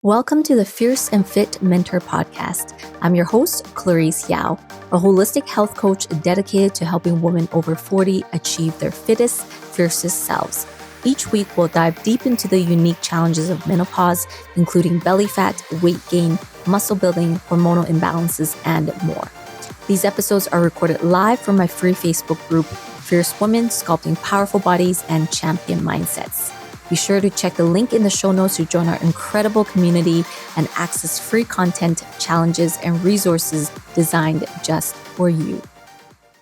Welcome to the Fierce and Fit Mentor Podcast. I'm your host, Clarice Yao, a holistic health coach dedicated to helping women over 40 achieve their fittest, fiercest selves. Each week, we'll dive deep into the unique challenges of menopause, including belly fat, weight gain, muscle building, hormonal imbalances, and more. These episodes are recorded live from my free Facebook group, Fierce Women Sculpting Powerful Bodies and Champion Mindsets. Be sure to check the link in the show notes to join our incredible community and access free content, challenges, and resources designed just for you.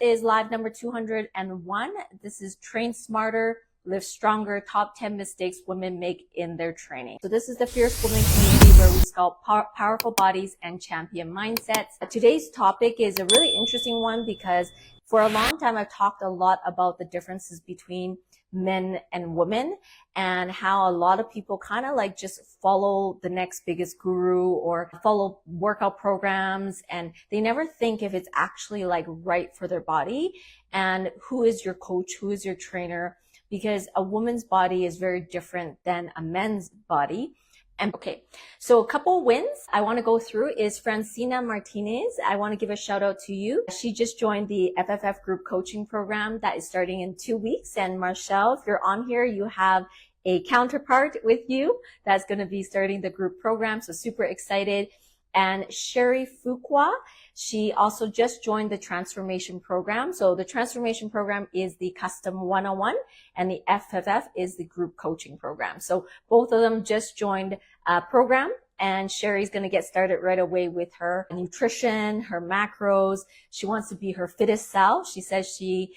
It is live number 201. This is Train Smarter, Live Stronger, Top 10 Mistakes Women Make in Their Training. So this is the Fierce Women community where we sculpt powerful bodies and champion mindsets. Today's topic is a really interesting one because for a long time, I've talked a lot about the differences between men and women and how a lot of people kind of like just follow the next biggest guru or follow workout programs, and they never think if it's actually like right for their body and who is your coach, who is your trainer, because a woman's body is very different than a man's body. And okay, so a couple wins I want to go through is Francina Martinez. I want to give a shout out to you. She just joined the FFF group coaching program that is starting in 2 weeks. And Marshall, if you're on here, you have a counterpart with you that's going to be starting the group program. So super excited. And Sherry Fuqua, she also just joined the transformation program. So the transformation program is the custom 101 and the FFF is the group coaching program. So both of them just joined a program, and Sherry's going to get started right away with her nutrition, her macros. She wants to be her fittest self. She says she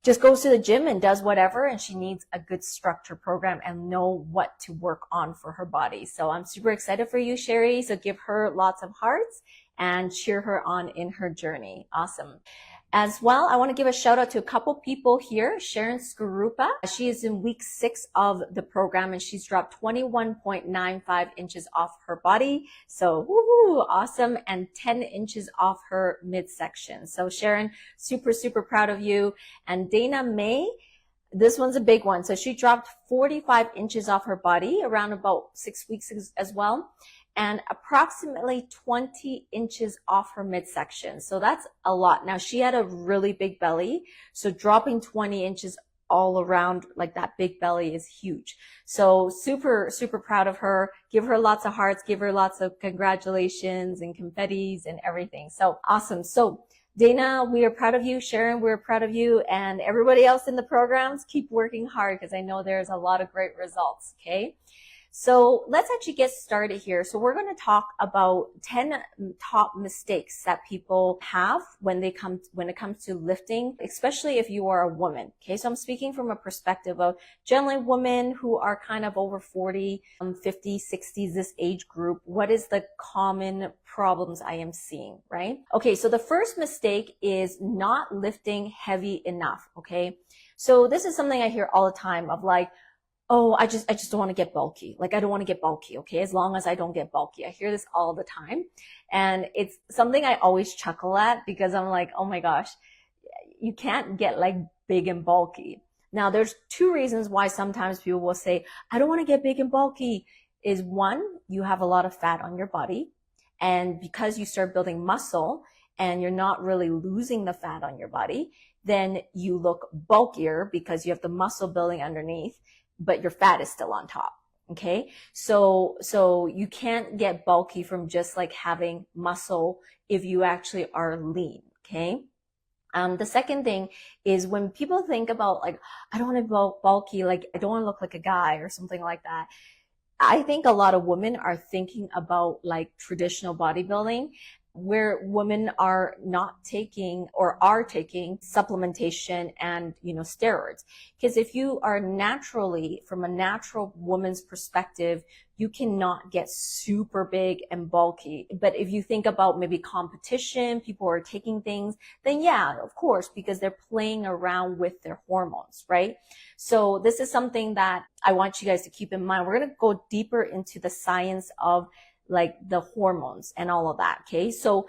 just goes to the gym and does whatever, and she needs a good structure program and know what to work on for her body. So I'm super excited for you, Sherry. So give her lots of hearts and cheer her on in her journey. Awesome. As well, I want to give a shout out to a couple people here. Sharon Skarupa, she is in week 6 of the program and she's dropped 21.95 inches off her body. So woohoo, awesome. And 10 inches off her midsection. So Sharon, super, super proud of you. And Dana May, this one's a big one. So she dropped 45 inches off her body around about 6 weeks as well, and approximately 20 inches off her midsection. So that's a lot. Now, she had a really big belly, so dropping 20 inches all around like that big belly is huge. So super, super proud of her. Give her lots of hearts, give her lots of congratulations and confettis and everything. So awesome. So Dana, we are proud of you. Sharon, we're proud of you. And everybody else in the programs, keep working hard because I know there's a lot of great results, okay? So let's actually get started here. So we're going to talk about 10 top mistakes that people have when it comes to lifting, especially if you are a woman. Okay. So I'm speaking from a perspective of generally women who are kind of over 40, 50, 60s, this age group. What is the common problems I am seeing, right? Okay. So the first mistake is not lifting heavy enough. Okay. So this is something I hear all the time of like, oh, I just don't want to get bulky. Like, I don't want to get bulky. Okay. As long as I don't get bulky. I hear this all the time. And it's something I always chuckle at because I'm like, oh my gosh, you can't get like big and bulky. Now there's 2 reasons why sometimes people will say, I don't want to get big and bulky. Is one, you have a lot of fat on your body. And because you start building muscle and you're not really losing the fat on your body, then you look bulkier because you have the muscle building underneath, but your fat is still on top. Okay. So you can't get bulky from just like having muscle if you actually are lean. Okay. The second thing is when people think about like, I don't want to be bulky, like I don't want to look like a guy or something like that. I think a lot of women are thinking about like traditional bodybuilding, where women are not taking or are taking supplementation and, steroids. Because if you are naturally, from a natural woman's perspective, you cannot get super big and bulky. But if you think about maybe competition, people are taking things, then yeah, of course, because they're playing around with their hormones, right? So this is something that I want you guys to keep in mind. We're going to go deeper into the science of like the hormones and all of that. Okay. So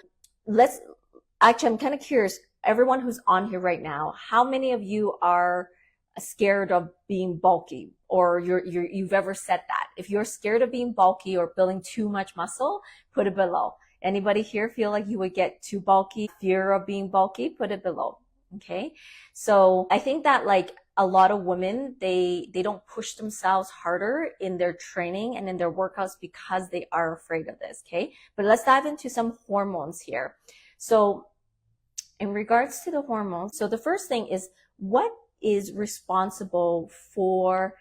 I'm kind of curious, everyone who's on here right now, how many of you are scared of being bulky, or you've ever said that. If you're scared of being bulky or building too much muscle, put it below. Anybody here feel like you would get too bulky, fear of being bulky? Put it below. Okay. So I think that like a lot of women, they don't push themselves harder in their training and in their workouts because they are afraid of this. Okay. But let's dive into some hormones here. So in regards to the hormones, so the first thing is, what is responsible for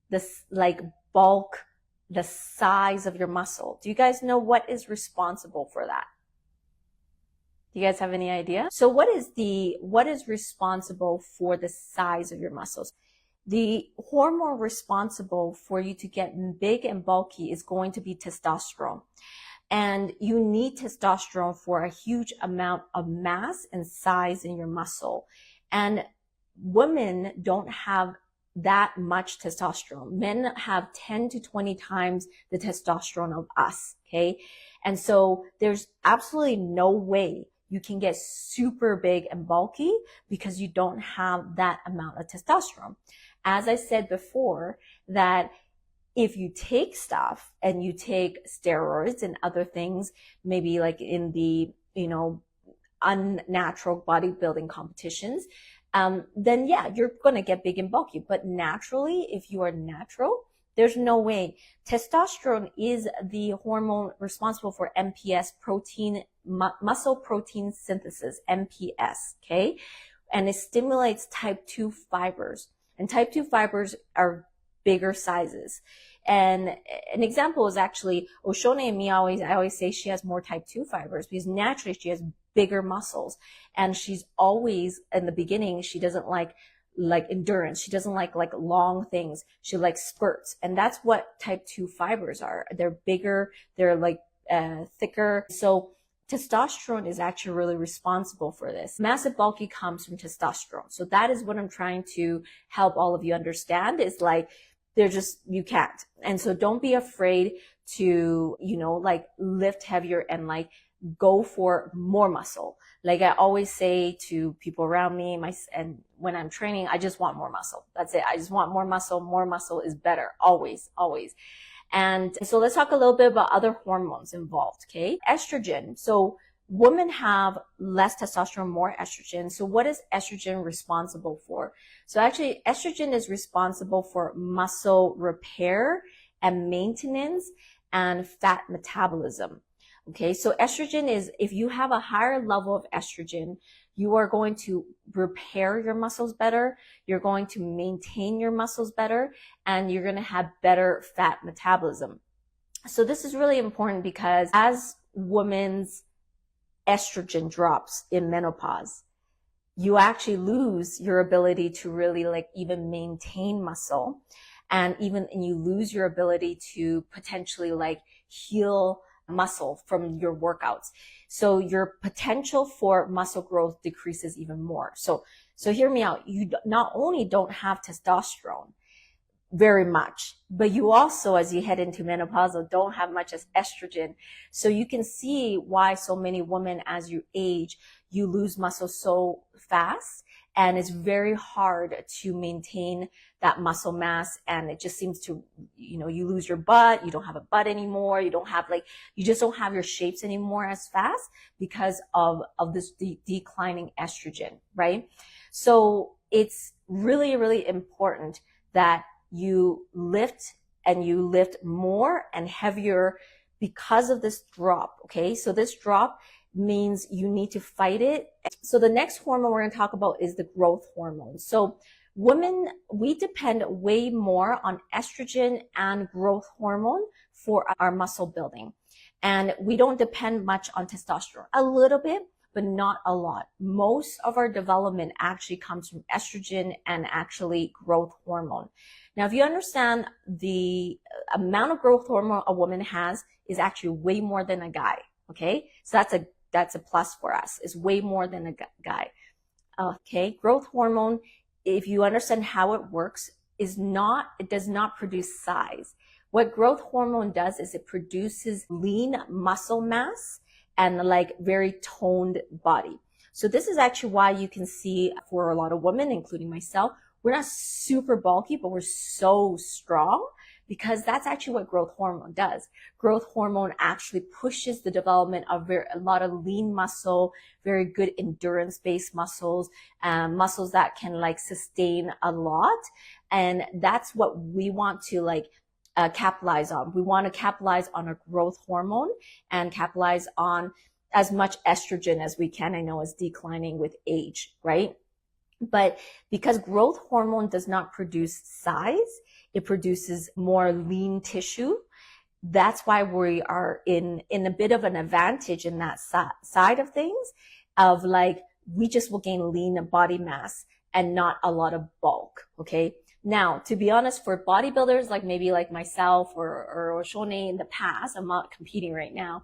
this like bulk, the size of your muscle? Do you guys know what is responsible for that? Do you guys have any idea? So what is responsible for the size of your muscles? The hormone responsible for you to get big and bulky is going to be testosterone. And you need testosterone for a huge amount of mass and size in your muscle. And women don't have that much testosterone. Men have 10 to 20 times the testosterone of us, okay? And so there's absolutely no way you can get super big and bulky because you don't have that amount of testosterone. As I said before, that if you take stuff and you take steroids and other things, maybe like in the, unnatural bodybuilding competitions, then yeah, you're going to get big and bulky. But naturally, if you are natural, there's no way. Testosterone is the hormone responsible for MPS, muscle protein synthesis, MPS, okay? And it stimulates type 2 fibers. And type 2 fibers are bigger sizes. And an example is actually Oshone and me. I always say she has more type 2 fibers because naturally she has bigger muscles, and she's always in the beginning, she doesn't like endurance. She doesn't like long things. She likes spurts. And that's what type 2 fibers are. They're bigger. They're thicker. So testosterone is actually really responsible for this. Massive bulky comes from testosterone. So that is what I'm trying to help all of you understand, is like, you can't. And so don't be afraid to, lift heavier and go for more muscle. Like I always say to people around me, and when I'm training, I just want more muscle. That's it. I just want more muscle. More muscle is better. Always, always. And so let's talk a little bit about other hormones involved. Okay. Estrogen. So women have less testosterone, more estrogen. So what is estrogen responsible for? So actually estrogen is responsible for muscle repair and maintenance and fat metabolism. Okay, so estrogen is, if you have a higher level of estrogen, you are going to repair your muscles better, you're going to maintain your muscles better, and you're going to have better fat metabolism. So this is really important because as women's estrogen drops in menopause, you actually lose your ability to really even maintain muscle, and you lose your ability to potentially heal muscle from your workouts. So your potential for muscle growth decreases even more. So hear me out. You not only don't have testosterone very much, but you also, as you head into menopause, don't have much as estrogen. So you can see why so many women, as you age, you lose muscle so fast, and it's very hard to maintain that muscle mass. And it just seems to, you lose your butt, you don't have a butt anymore, you just don't have your shapes anymore as fast because of this declining estrogen, right? So it's really, really important that you lift, and you lift more and heavier because of this drop, okay? So this drop means you need to fight it. So the next hormone we're going to talk about is the growth hormone. So women, we depend way more on estrogen and growth hormone for our muscle building. And we don't depend much on testosterone. A little bit, but not a lot. Most of our development actually comes from estrogen and actually growth hormone. Now, if you understand the amount of growth hormone a woman has is actually way more than a guy. Okay. So that's a plus for us. It's way more than a guy. Okay. Growth hormone, if you understand how it works, it does not produce size. What growth hormone does is it produces lean muscle mass and very toned body. So this is actually why you can see for a lot of women, including myself, we're not super bulky, but we're so strong, because that's actually what growth hormone does. Growth hormone actually pushes the development of a lot of lean muscle, very good endurance-based muscles, muscles that can like sustain a lot. And that's what we want to like capitalize on. We want to capitalize on a growth hormone and capitalize on as much estrogen as we can. I know it's declining with age, right? But because growth hormone does not produce size, it produces more lean tissue. That's why we are in a bit of an advantage in that side of things, of like, we just will gain lean body mass and not a lot of bulk. Okay. Now, to be honest, for bodybuilders, like maybe like myself or Shone in the past, I'm not competing right now.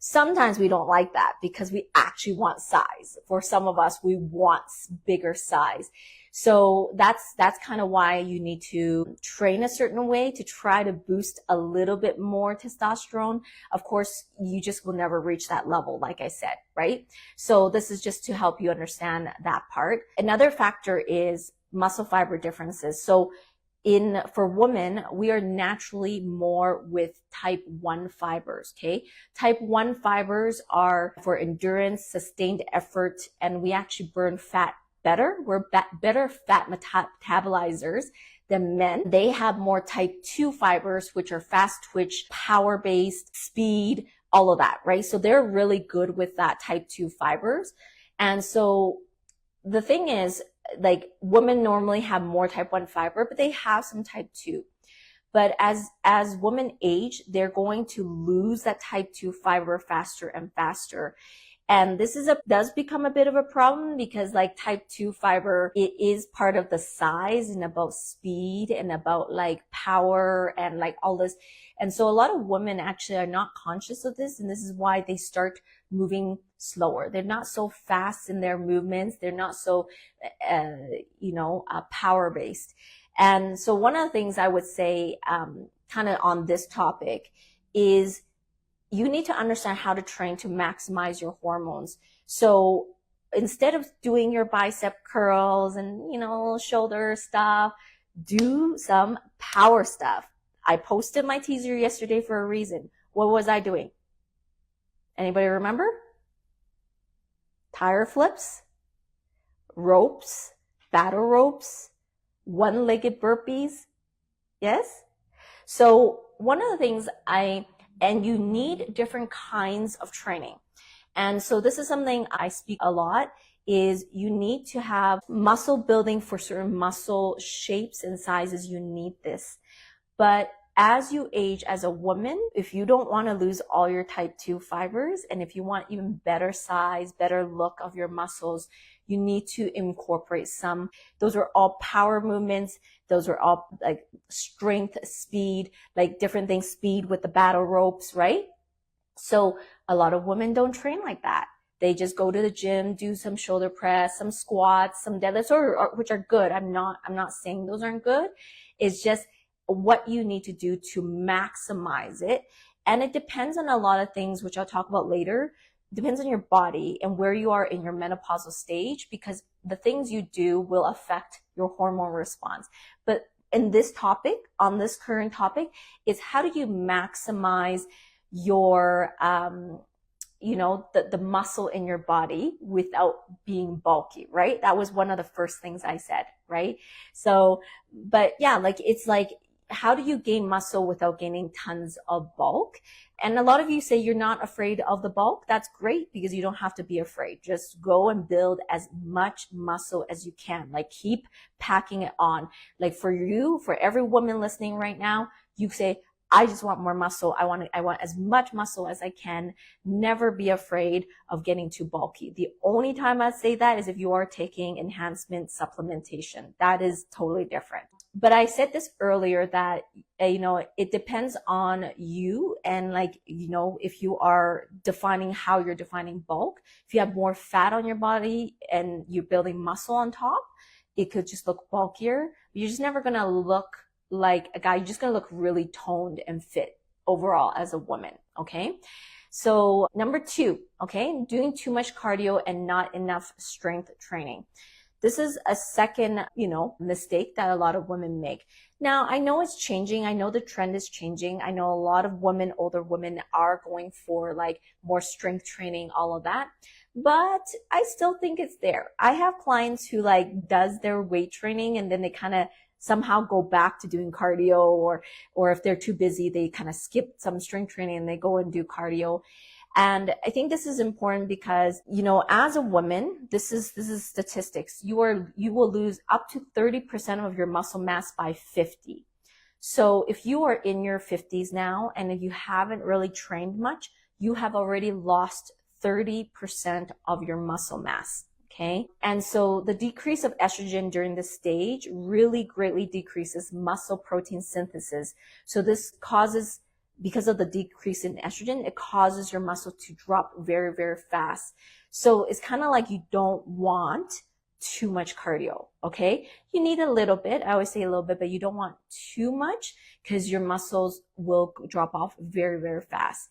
Sometimes we don't like that because we actually want size. For some of us, we want bigger size. So that's kind of why you need to train a certain way to try to boost a little bit more testosterone. Of course, you just will never reach that level, like I said, right? So this is just to help you understand that part. Another factor is muscle fiber differences. So for women, we are naturally more with type 1 fibers, okay? Type 1 fibers are for endurance, sustained effort, and we actually burn fat better. We're better fat metabolizers than men. They have more type 2 fibers, which are fast twitch, power-based, speed, all of that, right? So they're really good with that type 2 fibers. And so the thing is, like, women normally have more type 1 fiber, but they have some type 2. But as women age, they're going to lose that type 2 fiber faster and faster. And this does become a bit of a problem, because like type 2 fiber, it is part of the size and about speed and about like power and like all this. And so a lot of women actually are not conscious of this. And this is why they start moving slower. They're not so fast in their movements. They're not so, power based. And so one of the things I would say, kind of on this topic, is you need to understand how to train to maximize your hormones. So instead of doing your bicep curls and, shoulder stuff, do some power stuff. I posted my teaser yesterday for a reason. What was I doing? Anybody remember? Tire flips, ropes, battle ropes, one-legged burpees. Yes? So one of the things and you need different kinds of training. And so this is something I speak a lot, is you need to have muscle building for certain muscle shapes and sizes. You need this. But as you age as a woman, if you don't want to lose all your type 2 fibers, and if you want even better size, better look of your muscles, you need to incorporate some. Those are all power movements. Those are all like strength, speed, like different things, speed with the battle ropes, right? So a lot of women don't train like that. They just go to the gym, do some shoulder press, some squats, some deadlifts, which are good. I'm not saying those aren't good. It's just what you need to do to maximize it. And it depends on a lot of things, which I'll talk about later. It depends on your body and where you are in your menopausal stage, because the things you do will affect your hormone response. But in this topic, on this current topic, is how do you maximize your, the muscle in your body without being bulky, right? That was one of the first things I said, right? So, but yeah, like, it's like, how do you gain muscle without gaining tons of bulk? And a lot of you say you're not afraid of the bulk. That's great, because you don't have to be afraid. Just go and build as much muscle as you can. Like, keep packing it on. Like, for every woman listening right now, you say, I just want more muscle. I want as much muscle as I can. Never be afraid of getting too bulky. The only time I say that is if you are taking enhancement supplementation. That is totally different. But I said this earlier that, it depends on you, and like, if you are defining how you're defining bulk. If you have more fat on your body and you're building muscle on top, it could just look bulkier. You're just never going to look like a guy. You're just going to look really toned and fit overall as a woman. Okay. So number 2, okay, doing too much cardio and not enough strength training. this is a second, mistake that a lot of women make. Now, I know it's changing. I know the trend is changing. I know a lot of women, older women, are going for like more strength training, all of that. But I still think it's there. I have clients who like does their weight training and then they kind of somehow go back to doing cardio, or if they're too busy, they kind of skip some strength training and they go and do cardio. And I think this is important because, as a woman, this is statistics. You will lose up to 30% of your muscle mass by 50. So if you are in your 50s now, and if you haven't really trained much, you have already lost 30% of your muscle mass. Okay. And so the decrease of estrogen during this stage really greatly decreases muscle protein synthesis. So this causes, because of the decrease in estrogen, it causes your muscle to drop very, very fast. So it's kind of like you don't want too much cardio. Okay. You need a little bit. I always say a little bit, but you don't want too much because your muscles will drop off very, very fast.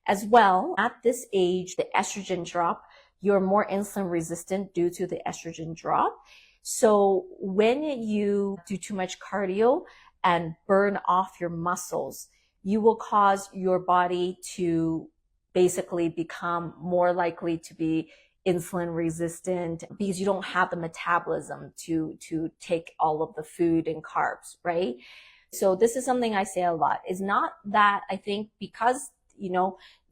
As well, at this age, the estrogen drop, you're more insulin resistant due to the estrogen drop. So when you do too much cardio and burn off your muscles, you will cause your body to basically become more likely to be insulin resistant because you don't have the metabolism to take all of the food and carbs, right? So this is something I say a lot. It's not that I think because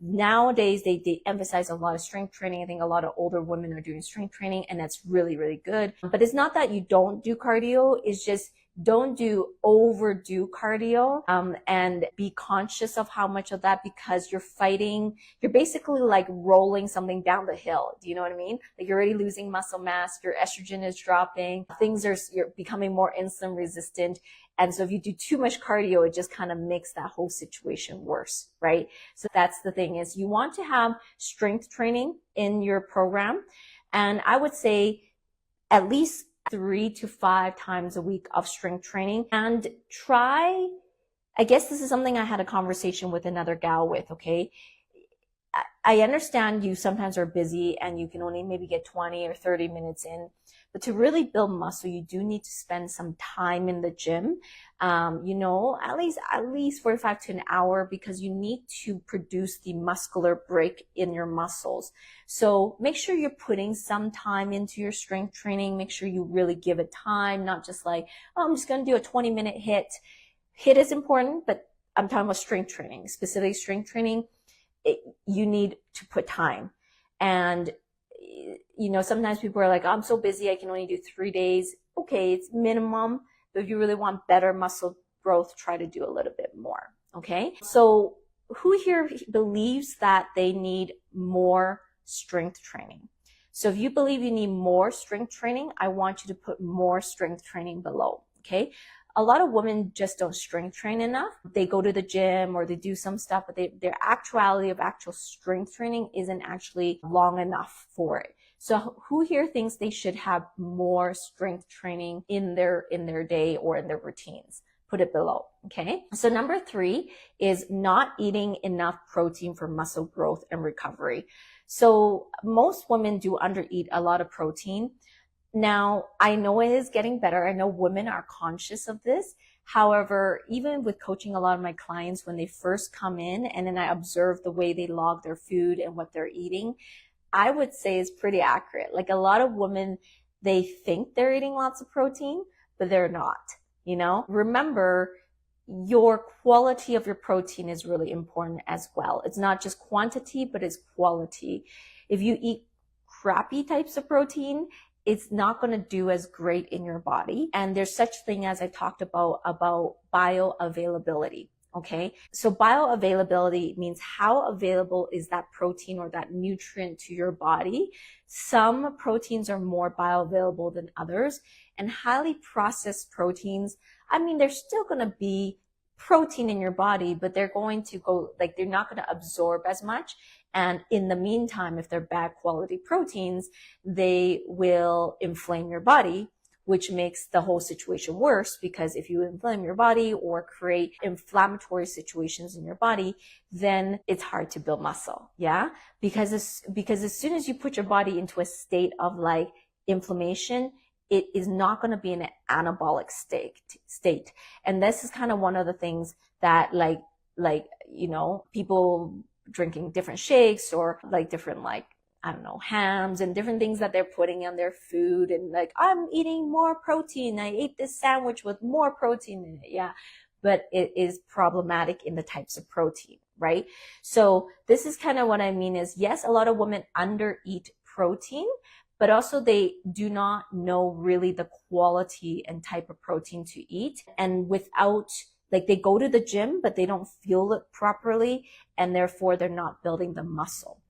nowadays they emphasize a lot of strength training. I think a lot of older women are doing strength training, and that's really, really good. But it's not that you don't do cardio. It's just don't overdo cardio, and be conscious of how much of that, because you're basically like rolling something down the hill. Do you know what I mean? Like you're already losing muscle mass, your estrogen is dropping, you're becoming more insulin resistant. And so if you do too much cardio, it just kind of makes that whole situation worse, right? So that's the thing, is you want to have strength training in your program. And I would say at least 3 to 5 times a week of strength training, and I guess this is something I had a conversation with another gal with, okay? I understand you sometimes are busy and you can only maybe get 20 or 30 minutes in, but to really build muscle, you do need to spend some time in the gym, at least 45 to an hour, because you need to produce the muscular break in your muscles. So make sure you're putting some time into your strength training. Make sure you really give it time, not just like, oh, I'm just going to do a 20-minute hit. Hit is important, but I'm talking about strength training, specifically strength training. You need to put time. And, sometimes people are like, oh, I'm so busy, I can only do 3 days. Okay, it's minimum. But if you really want better muscle growth, try to do a little bit more. Okay. So who here believes that they need more strength training? So if you believe you need more strength training, I want you to put more strength training below. Okay. A lot of women just don't strength train enough. They go to the gym or they do some stuff, but their actuality of actual strength training isn't actually long enough for it. So who here thinks they should have more strength training in their day or in their routines? Put it below. Okay. So number 3 is not eating enough protein for muscle growth and recovery. So most women do undereat a lot of protein. Now, I know it is getting better. I know women are conscious of this. However, even with coaching a lot of my clients, when they first come in and then I observe the way they log their food and what they're eating, I would say is pretty accurate. Like a lot of women, they think they're eating lots of protein, but they're not, Remember, your quality of your protein is really important as well. It's not just quantity, but it's quality. If you eat crappy types of protein, it's not going to do as great in your body. And there's such thing as I talked about bioavailability. Okay. So bioavailability means how available is that protein or that nutrient to your body. Some proteins are more bioavailable than others, and highly processed proteins, they're still going to be protein in your body, but they're going to they're not going to absorb as much. And in the meantime, if they're bad quality proteins, they will inflame your body, which makes the whole situation worse, because if you inflame your body or create inflammatory situations in your body, then it's hard to build muscle. Yeah. Because as soon as you put your body into a state of like inflammation, it is not going to be in an anabolic state. And this is kind of one of the things that people drinking different shakes or like different, like, I don't know, hams and different things that they're putting on their food. And like, I'm eating more protein. I ate this sandwich with more protein in it. Yeah. But it is problematic in the types of protein, right? So this is kind of what I mean is, yes, a lot of women undereat protein, but also they do not know really the quality and type of protein to eat. And without, like, they go to the gym, but they don't fuel it properly, and therefore they're not building the muscle.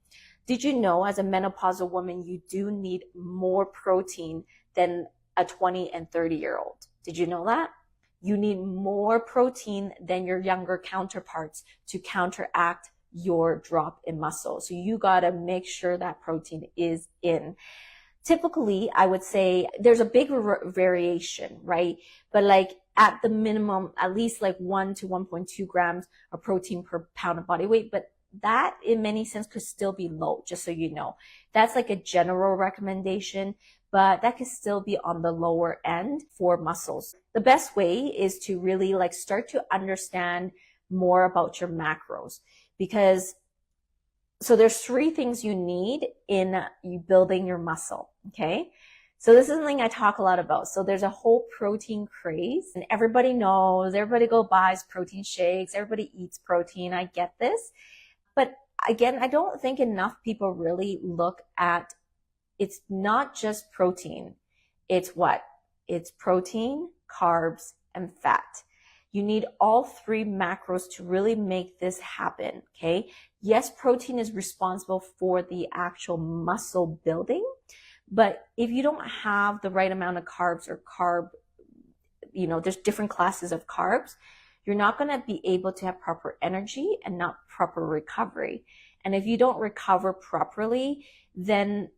Did you know, as a menopausal woman, you do need more protein than a 20 and 30-year-old? Did you know that? You need more protein than your younger counterparts to counteract your drop in muscle. So you gotta make sure that protein is in. Typically, I would say there's a big variation, right? But like at the minimum, at least like 1 to 1.2 grams of protein per pound of body weight. But that in many sense could still be low, just so you know. That's like a general recommendation, but that could still be on the lower end for muscles. The best way is to really like start to understand more about your macros, because so there's 3 things you need in you building your muscle, okay? So this is something I talk a lot about. So there's a whole protein craze, and everybody knows, everybody buys protein shakes, everybody eats protein. I get this. But again, I don't think enough people really look at, it's not just protein. It's what? It's protein, carbs, and fat. You need all 3 macros to really make this happen, okay? Yes, protein is responsible for the actual muscle building, but if you don't have the right amount of carbs or there's different classes of carbs, you're not going to be able to have proper energy and not proper recovery. And if you don't recover properly, then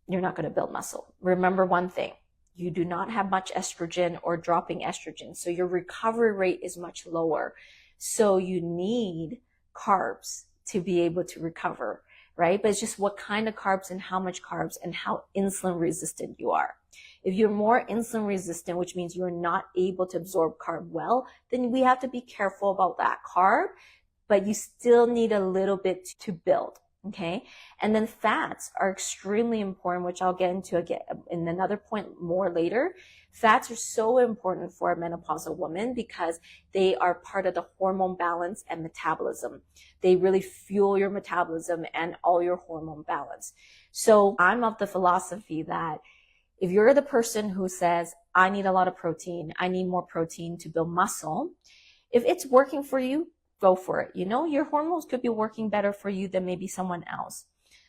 you're not going to build muscle. Remember one thing. You do not have much estrogen or dropping estrogen. So your recovery rate is much lower. So you need carbs to be able to recover, right? But it's just what kind of carbs and how much carbs and how insulin resistant you are. If you're more insulin resistant, which means you're not able to absorb carb well, then we have to be careful about that carb, but you still need a little bit to build. Okay. And then fats are extremely important, which I'll get into again in another point more later. Fats are so important for a menopausal woman because they are part of the hormone balance and metabolism. They really fuel your metabolism and all your hormone balance. So I'm of the philosophy that if you're the person who says, I need a lot of protein, I need more protein to build muscle, if it's working for you, go for it. Your hormones could be working better for you than maybe someone else.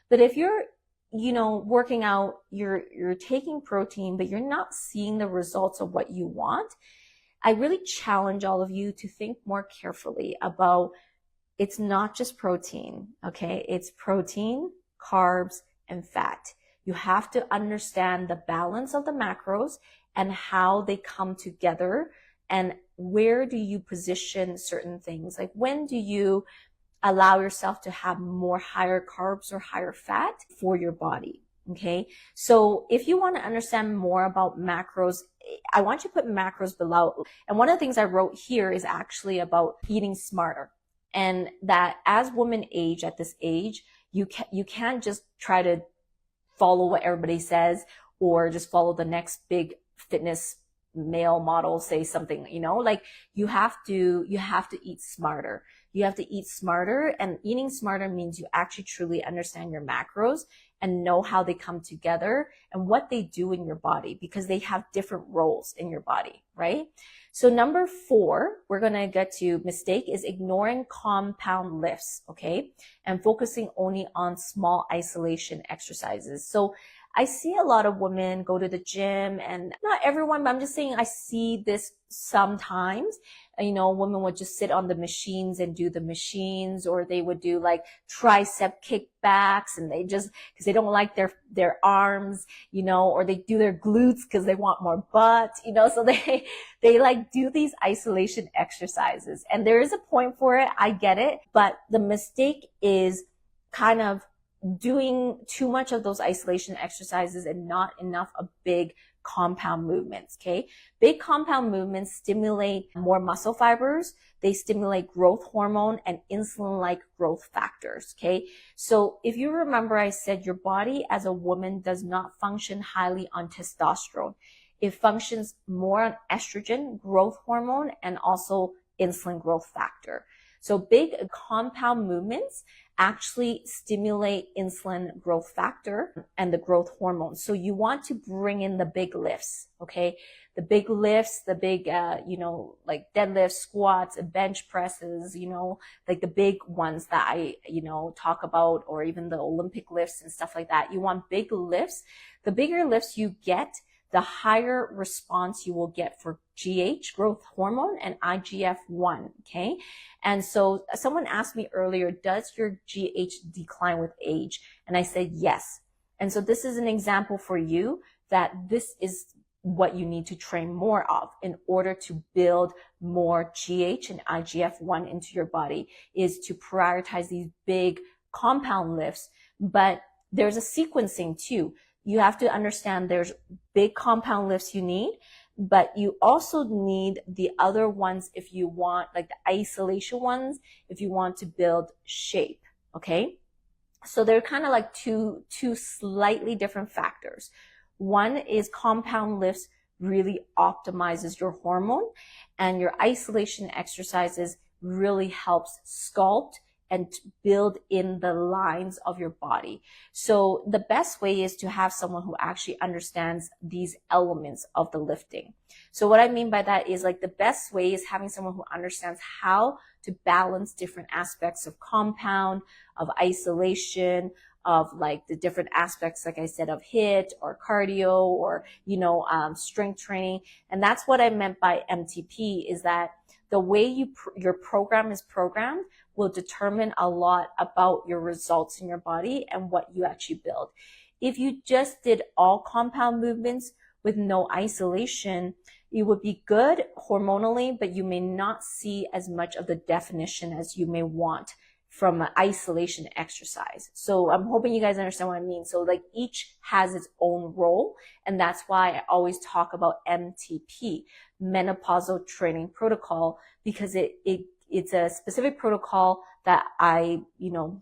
But if you're, working out, you're taking protein, but you're not seeing the results of what you want, I really challenge all of you to think more carefully about, it's not just protein, okay? It's protein, carbs, and fat. You have to understand the balance of the macros and how they come together, and where do you position certain things? Like, when do you allow yourself to have more higher carbs or higher fat for your body? Okay. So if you want to understand more about macros, I want you to put macros below. And one of the things I wrote here is actually about eating smarter. And that as women age at this age, you can't just try to follow what everybody says or just follow the next big fitness male model say something, like you have to eat smarter. You have to eat smarter, and eating smarter means you actually truly understand your macros and know how they come together and what they do in your body, because they have different roles in your body, right? So number 4, we're going to get to mistake is ignoring compound lifts, okay? And focusing only on small isolation exercises. So I see a lot of women go to the gym, and not everyone, but I'm just saying I see this sometimes. Women would just sit on the machines and do the machines, or they would do like tricep kickbacks, and they just, because they don't like their arms, or they do their glutes because they want more butt, so they like do these isolation exercises. And there is a point for it. I get it. But the mistake is kind of doing too much of those isolation exercises and not enough of big compound movements, okay? Big compound movements stimulate more muscle fibers. They stimulate growth hormone and insulin-like growth factors, okay? So if you remember, I said your body as a woman does not function highly on testosterone. It functions more on estrogen, growth hormone, and also insulin growth factor. So big compound movements actually stimulate insulin growth factor and the growth hormone. So you want to bring in the big lifts, okay? The big lifts, the big, like deadlifts, squats, bench presses, like the big ones that I, talk about, or even the Olympic lifts and stuff like that. You want big lifts. The bigger lifts you get, the higher response you will get for GH, growth hormone, and IGF-1, okay? And so someone asked me earlier, does your GH decline with age? And I said, yes. And so this is an example for you that this is what you need to train more of in order to build more GH and IGF-1 into your body, is to prioritize these big compound lifts. But there's a sequencing too. You have to understand there's big compound lifts you need, but you also need the other ones if you want, like the isolation ones, if you want to build shape, okay? So they're kind of like two slightly different factors. One is compound lifts really optimizes your hormone, and your isolation exercises really helps sculpt and build in the lines of your body. So the best way is to have someone who actually understands these elements of the lifting. So what I mean by that is, like, the best way is having someone who understands how to balance different aspects of compound, of isolation, of like the different aspects, like I said, of HIIT or cardio or, strength training. And that's what I meant by MTP, is that the way your program is programmed will determine a lot about your results in your body and what you actually build. If you just did all compound movements with no isolation, it would be good hormonally, but you may not see as much of the definition as you may want from an isolation exercise. So I'm hoping you guys understand what I mean. So like each has its own role, and that's why I always talk about MTP, menopausal training protocol, because it's a specific protocol that I,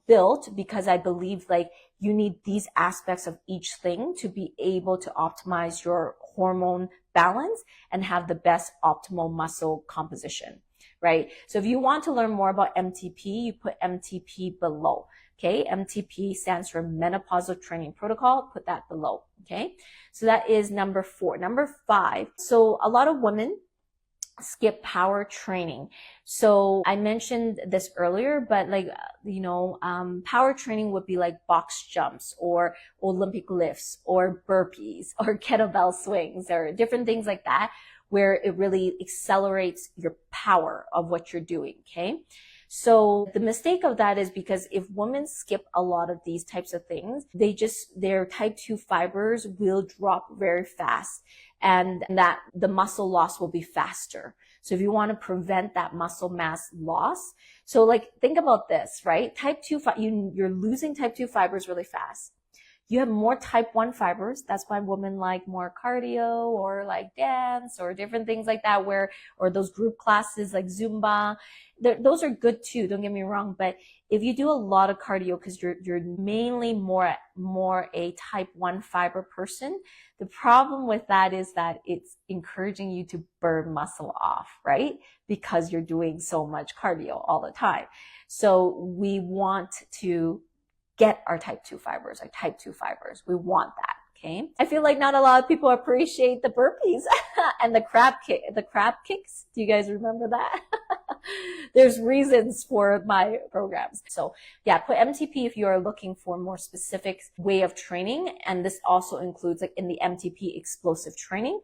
built because I believe like you need these aspects of each thing to be able to optimize your hormone balance and have the best optimal muscle composition, right? So if you want to learn more about MTP, you put MTP below, okay? MTP stands for menopausal training protocol. Put that below, okay? So that is number 4. Number 5. So a lot of women skip power training. So I mentioned this earlier, but power training would be like box jumps or Olympic lifts or burpees or kettlebell swings or different things like that, where it really accelerates your power of what you're doing, okay? So the mistake of that is because if women skip a lot of these types of things, their type 2 fibers will drop very fast, and that the muscle loss will be faster. So if you want to prevent that muscle mass loss, so like think about this, right? Type 2, you're losing type 2 fibers really fast. You have more type 1 fibers. That's why women like more cardio or like dance or different things like that, or those group classes like Zumba. Those are good too, don't get me wrong. But if you do a lot of cardio because you're mainly more a type 1 fiber person, the problem with that is that it's encouraging you to burn muscle off, right? Because you're doing so much cardio all the time. So we want to get our type 2 fibers, our type 2 fibers. We want that, okay? I feel like not a lot of people appreciate the burpees and the crab kicks. Do you guys remember that? There's reasons for my programs. So yeah, put MTP if you are looking for more specific way of training. And this also includes, like in the MTP explosive training,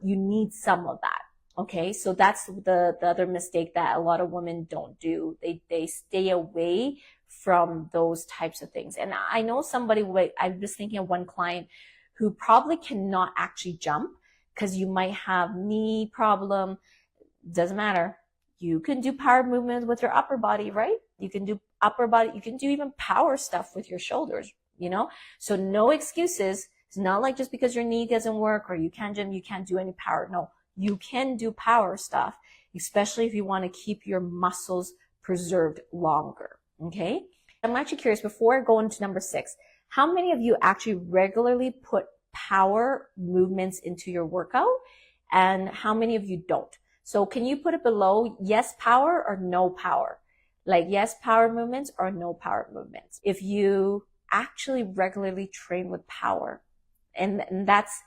you need some of that. Okay, so that's the other mistake that a lot of women don't do. They stay away from those types of things. And I know I was thinking of one client who probably cannot actually jump because you might have knee problem. Doesn't matter. You can do power movements with your upper body, right? You can do upper body. You can do even power stuff with your shoulders, So no excuses. It's not like just because your knee doesn't work or you can't gym, you can't do any power. No, you can do power stuff, especially if you want to keep your muscles preserved longer. Okay. I'm actually curious, before I go into number 6, how many of you actually regularly put power movements into your workout, and how many of you don't? So can you put it below, yes power or no power? Like yes power movements or no power movements. If you actually regularly train with power, and that's,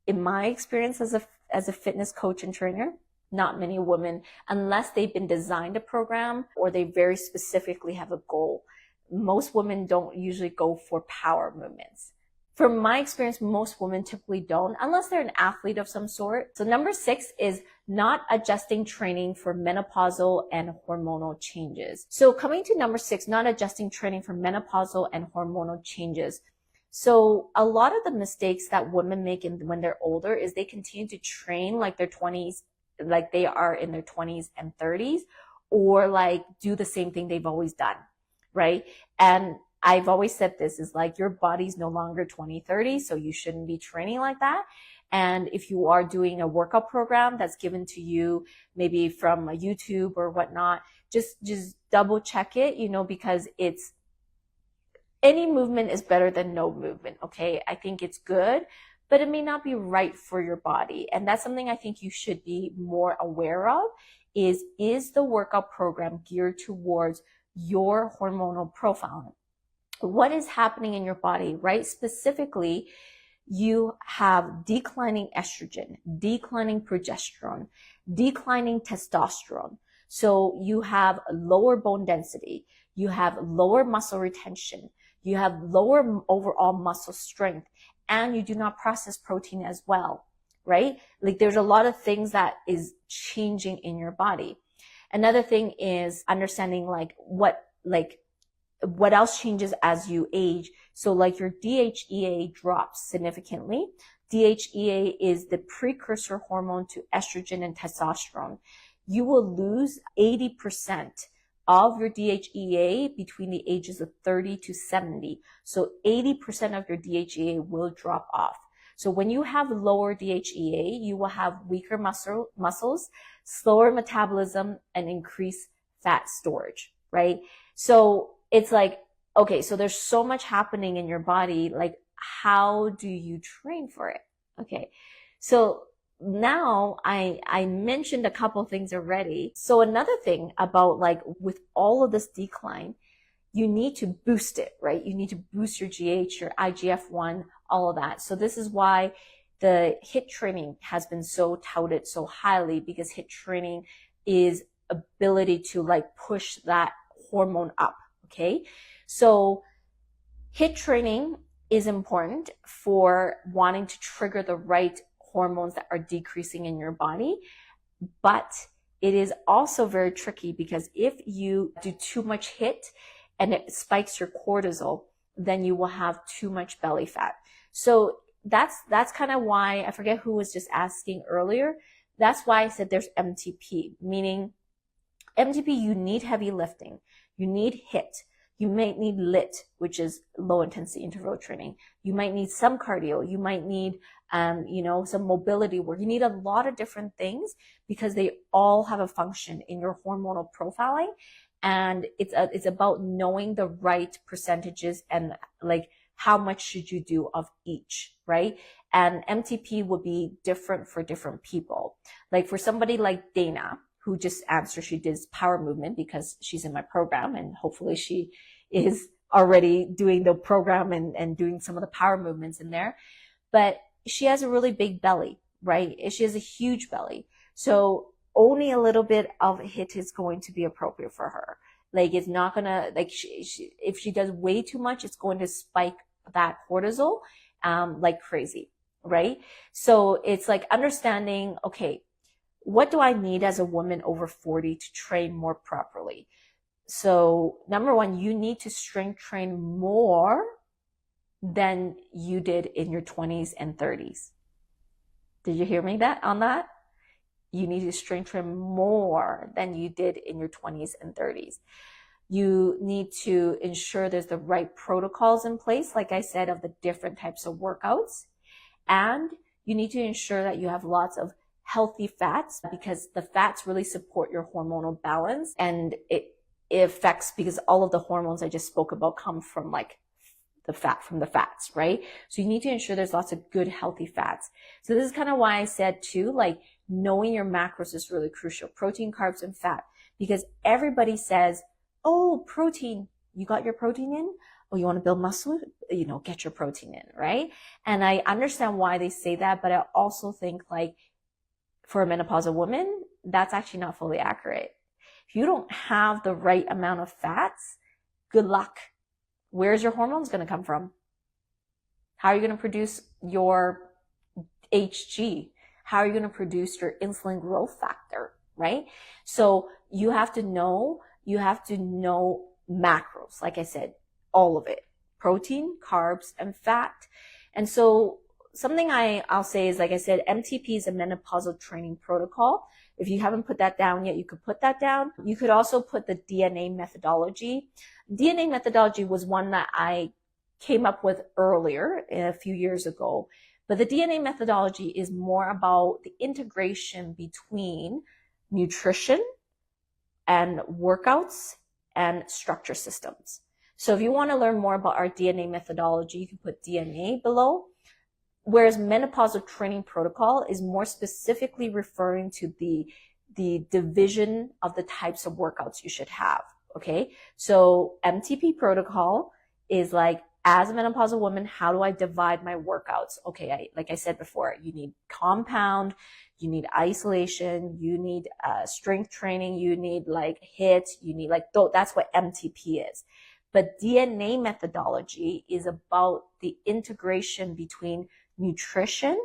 in my experience as a fitness coach and trainer, not many women, unless they've been designed a program or they very specifically have a goal. Most women don't usually go for power movements. From my experience, most women typically don't, unless they're an athlete of some sort. So number 6 is not adjusting training for menopausal and hormonal changes. So coming to number 6, not adjusting training for menopausal and hormonal changes. So a lot of the mistakes that women make when they're older is they continue to train like their 20s, like they are in their 20s and 30s, or like do the same thing they've always done, right? And I've always said this is like, your body's no longer 20, 30, so you shouldn't be training like that. And if you are doing a workout program that's given to you, maybe from a YouTube or whatnot, just double check it, because any movement is better than no movement. Okay. I think it's good, but it may not be right for your body. And that's something I think you should be more aware of is the workout program geared towards your hormonal profile? What is happening in your body, right? Specifically, you have declining estrogen, declining progesterone, declining testosterone. So you have lower bone density, you have lower muscle retention, you have lower overall muscle strength, and you do not process protein as well, right? Like there's a lot of things that is changing in your body. Another thing is understanding what else changes as you age. So like your DHEA drops significantly. DHEA is the precursor hormone to estrogen and testosterone. You will lose 80% of your DHEA between the ages of 30 to 70. So 80% of your DHEA will drop off. So when you have lower DHEA, you will have weaker muscles, slower metabolism, and increased fat storage, right? So it's like, okay, so there's so much happening in your body. Like, how do you train for it? Okay. So now I mentioned a couple things already. So another thing about like with all of this decline, you need to boost it, right? You need to boost your GH, your IGF-1, all of that. So this is why the HIIT training has been so touted so highly, because HIIT training is ability to like push that hormone up. Okay. So HIIT training is important for wanting to trigger the right hormones that are decreasing in your body. But it is also very tricky, because if you do too much HIIT and it spikes your cortisol, then you will have too much belly fat. So that's kind of why, I forget who was just asking earlier. That's why I said there's MTP, meaning MTP, you need heavy lifting. You need HIIT. You might need LIT, which is low intensity interval training. You might need some cardio. You might need, some mobility work. You need a lot of different things, because they all have a function in your hormonal profiling. And it's about knowing the right percentages and like how much should you do of each, right? And MTP will be different for different people. Like for somebody like Dana, who just answered, she did power movement because she's in my program, and hopefully she is already doing the program and doing some of the power movements in there. But she has a really big belly, right? She has a huge belly. So only a little bit of HIIT is going to be appropriate for her. Like it's not gonna, like if she does way too much, it's going to spike that cortisol, like crazy, right? So it's like understanding, okay, what do I need as a woman over 40 to train more properly? So number one, you need to strength train more than you did in your 20s and 30s. Did you hear me on that? You need to strength train more than you did in your 20s and 30s. You need to ensure there's the right protocols in place, like I said, of the different types of workouts. And you need to ensure that you have lots of healthy fats, because the fats really support your hormonal balance, and it affects, because all of the hormones I just spoke about come from like the fats, right? So you need to ensure there's lots of good, healthy fats. So this is kind of why I said too, like knowing your macros is really crucial. Protein, carbs, and fat. Because everybody says, oh, protein, you got your protein in? Oh, you want to build muscle? Get your protein in, right? And I understand why they say that, but I also think like for a menopausal woman, that's actually not fully accurate. If you don't have the right amount of fats, good luck. Where's your hormones going to come from? How are you going to produce your HG? How are you going to produce your insulin growth factor, right? So you have to know macros, like I said, all of it, protein, carbs, and fat. And so something I'll say is, like I said, MTP is a menopausal training protocol. If you haven't put that down yet, you could put that down. You could also put the DNA methodology. DNA methodology was one that I came up with earlier, a few years ago. But the DNA methodology is more about the integration between nutrition and workouts and structure systems. So if you want to learn more about our DNA methodology, you can put DNA below. Whereas menopausal training protocol is more specifically referring to the division of the types of workouts you should have. Okay. So MTP protocol is like, as a menopausal woman, how do I divide my workouts? Okay. Like I said before, you need compound, you need isolation, you need strength training, you need like HIIT, you need like, that's what MTP is. But DNA methodology is about the integration between nutrition,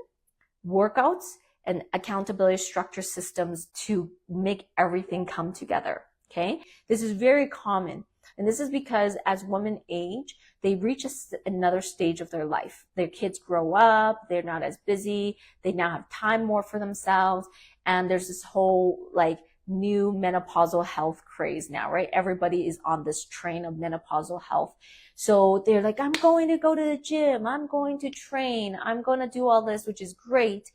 workouts, and accountability structure systems to make everything come together. Okay. This is very common. And this is because as women age, they reach another stage of their life. Their kids grow up, they're not as busy, they now have time more for themselves. And there's this whole like new menopausal health craze now, right? Everybody is on this train of menopausal health. So they're like, I'm going to go to the gym, I'm going to train, I'm going to do all this, which is great.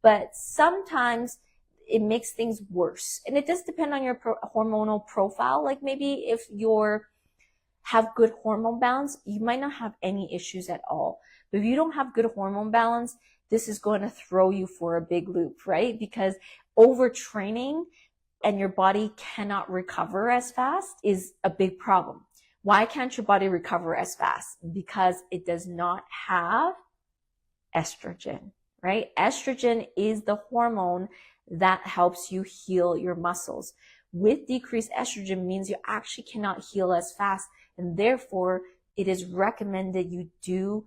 But sometimes it makes things worse. And it does depend on your hormonal profile. Like maybe if you have good hormone balance, you might not have any issues at all. But if you don't have good hormone balance, this is going to throw you for a big loop, right? Because overtraining and your body cannot recover as fast is a big problem. Why can't your body recover as fast? Because it does not have estrogen, right? Estrogen is the hormone that helps you heal your muscles. With decreased estrogen means you actually cannot heal as fast, and therefore it is recommended you do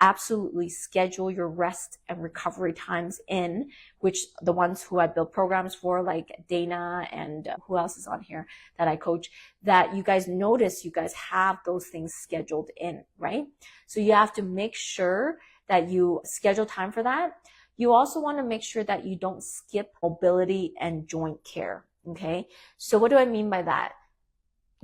absolutely schedule your rest and recovery times in, which the ones who I build programs for, like Dana and who else is on here that I coach, that you guys notice you guys have those things scheduled in, right? So you have to make sure that you schedule time for that. You also want to make sure that you don't skip mobility and joint care. Okay. So what do I mean by that?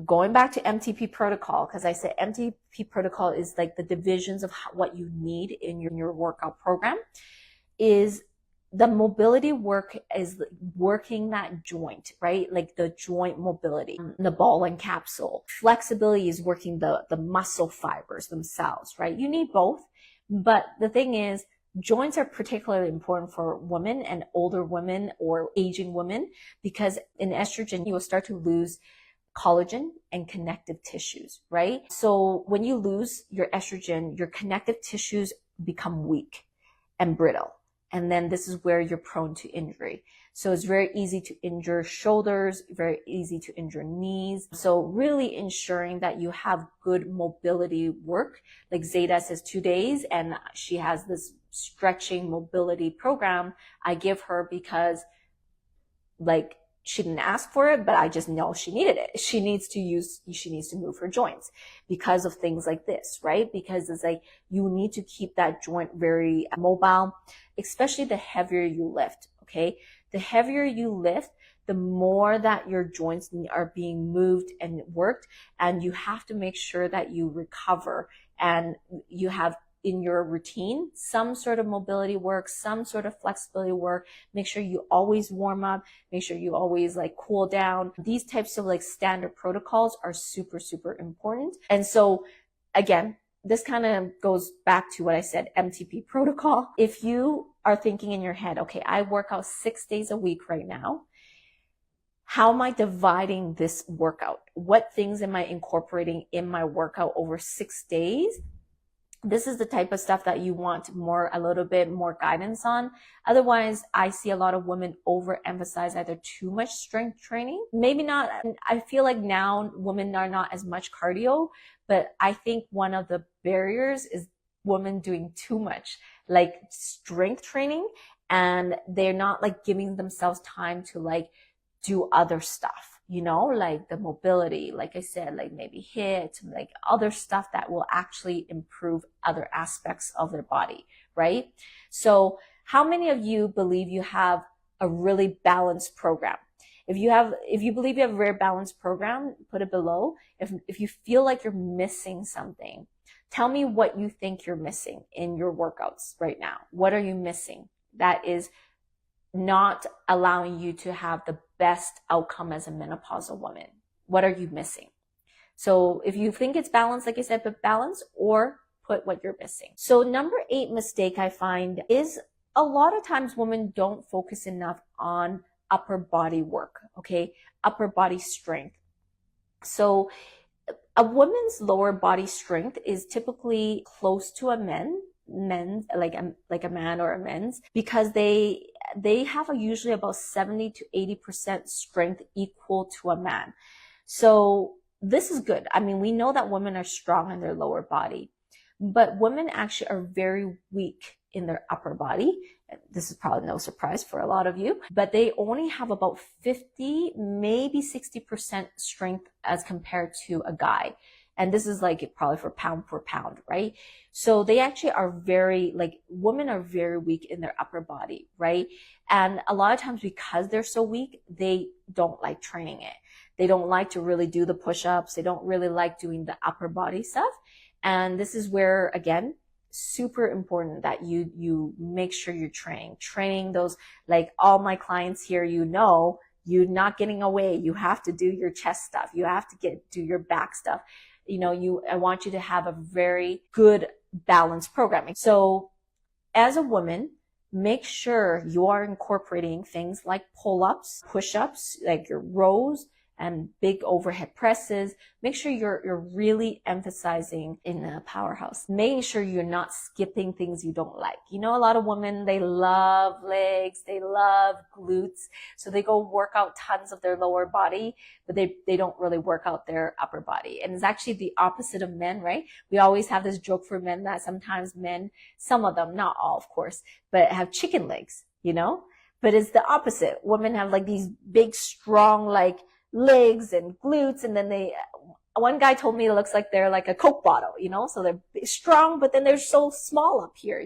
Going back to MTP protocol, because I said MTP protocol is like the divisions of what you need in your workout program, is the mobility work is working that joint, right? Like the joint mobility, the ball and capsule. Flexibility is working the muscle fibers themselves, right? You need both. But the thing is, joints are particularly important for women and older women or aging women, because in estrogen, you will start to lose collagen and connective tissues, right? So when you lose your estrogen, your connective tissues become weak and brittle. And then this is where you're prone to injury. So it's very easy to injure shoulders, very easy to injure knees. So really ensuring that you have good mobility work. Like Zeta says 2 days, and she has this stretching mobility program I give her because like she didn't ask for it, but I just know she needed it. She needs to move her joints because of things like this, right? Because it's like you need to keep that joint very mobile, especially the heavier you lift. Okay. The heavier you lift, the more that your joints are being moved and worked, and you have to make sure that you recover and you have in your routine some sort of mobility work, some sort of flexibility work. Make sure you always warm up, make sure you always like cool down. These types of like standard protocols are super, super important. And so again, this kind of goes back to what I said, MTP protocol. If you are thinking in your head, okay, I work out 6 days a week right now, how am I dividing this workout? What things am I incorporating in my workout over 6 days? This is the type of stuff that you want a little bit more guidance on. Otherwise, I see a lot of women overemphasize either too much strength training. Maybe not. I feel like now women are not as much cardio, but I think one of the barriers is women doing too much like strength training, and they're not like giving themselves time to like do other stuff, like the mobility, like I said, like maybe HIIT, like other stuff that will actually improve other aspects of their body, right? So how many of you believe you have a really balanced program? If you believe you have a very balanced program, put it below. If you feel like you're missing something, tell me what you think you're missing in your workouts right now. What are you missing that is not allowing you to have the best outcome as a menopausal woman? What are you missing? So if you think it's balanced, like I said, put balance or put what you're missing. So number 8 mistake I find is a lot of times women don't focus enough on upper body work, okay? Upper body strength. So a woman's lower body strength is typically close to a men's, like a man or a men's, because they have usually about 70 to 80% strength equal to a man. So this is good. I mean, we know that women are strong in their lower body, but women actually are very weak in their upper body. This is probably no surprise for a lot of you, but they only have about 50, maybe 60% strength as compared to a guy. And this is like probably for pound, right? So they actually are women are very weak in their upper body, right? And a lot of times because they're so weak, they don't like training it. They don't like to really do the push-ups. They don't really like doing the upper body stuff. And this is where, again, super important that you make sure you're training those, like all my clients here, you're not getting away. You have to do your chest stuff. You have to do your back stuff. I want you to have a very good balanced programming. So as a woman, make sure you are incorporating things like pull-ups, push-ups, like your rows and big overhead presses. Make sure you're really emphasizing in a powerhouse, making sure you're not skipping things you don't like. A lot of women, they love legs, they love glutes. So they go work out tons of their lower body, but they don't really work out their upper body. And it's actually the opposite of men, right? We always have this joke for men that sometimes men, some of them, not all of course, but have chicken legs, but it's the opposite. Women have like these big, strong, like legs and glutes, and then one guy told me it looks like they're like a Coke bottle, so they're strong, but then they're so small up here,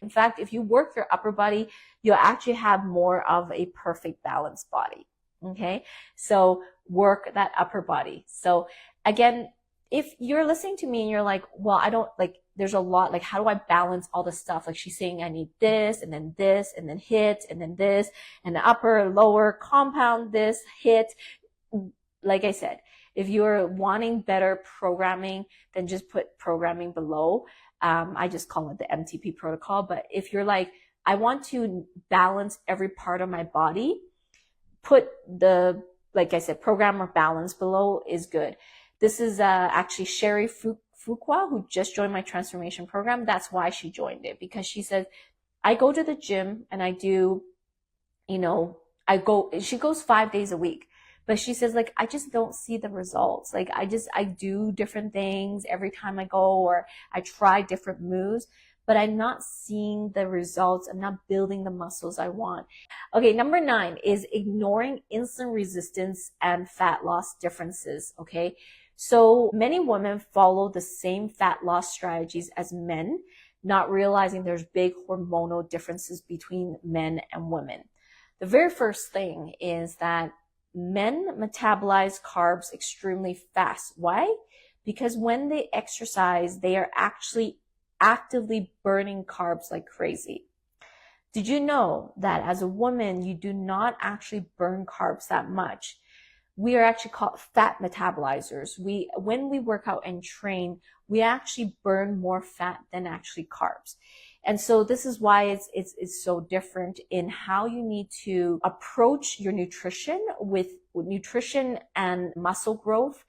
In fact, if you work your upper body, you'll actually have more of a perfect balanced body. Okay. So work that upper body. So again, if you're listening to me and you're like, well, I don't like, there's a lot, like, how do I balance all the stuff? Like she's saying, I need this, and then HIIT, and then this, and the upper, lower, compound this, HIIT. Like I said, if you're wanting better programming, then just put programming below. I just call it the MTP protocol. But if you're like, I want to balance every part of my body, put like I said, program or balance below is good. This is actually Sherry Fuqua, who just joined my transformation program. That's why she joined it, because she says, I go to the gym and I do, she goes 5 days a week. But she says, like, I just don't see the results. Like, I do different things every time I go, or I try different moves, but I'm not seeing the results. I'm not building the muscles I want. Okay, number 9 is ignoring insulin resistance and fat loss differences, okay? So many women follow the same fat loss strategies as men, not realizing there's big hormonal differences between men and women. The very first thing is that men metabolize carbs extremely fast. Why? Because when they exercise, they are actually actively burning carbs like crazy. Did you know that as a woman, you do not actually burn carbs that much? We are actually called fat metabolizers. When we work out and train, we actually burn more fat than actually carbs. And so this is why it's so different in how you need to approach your nutrition with nutrition and muscle growth,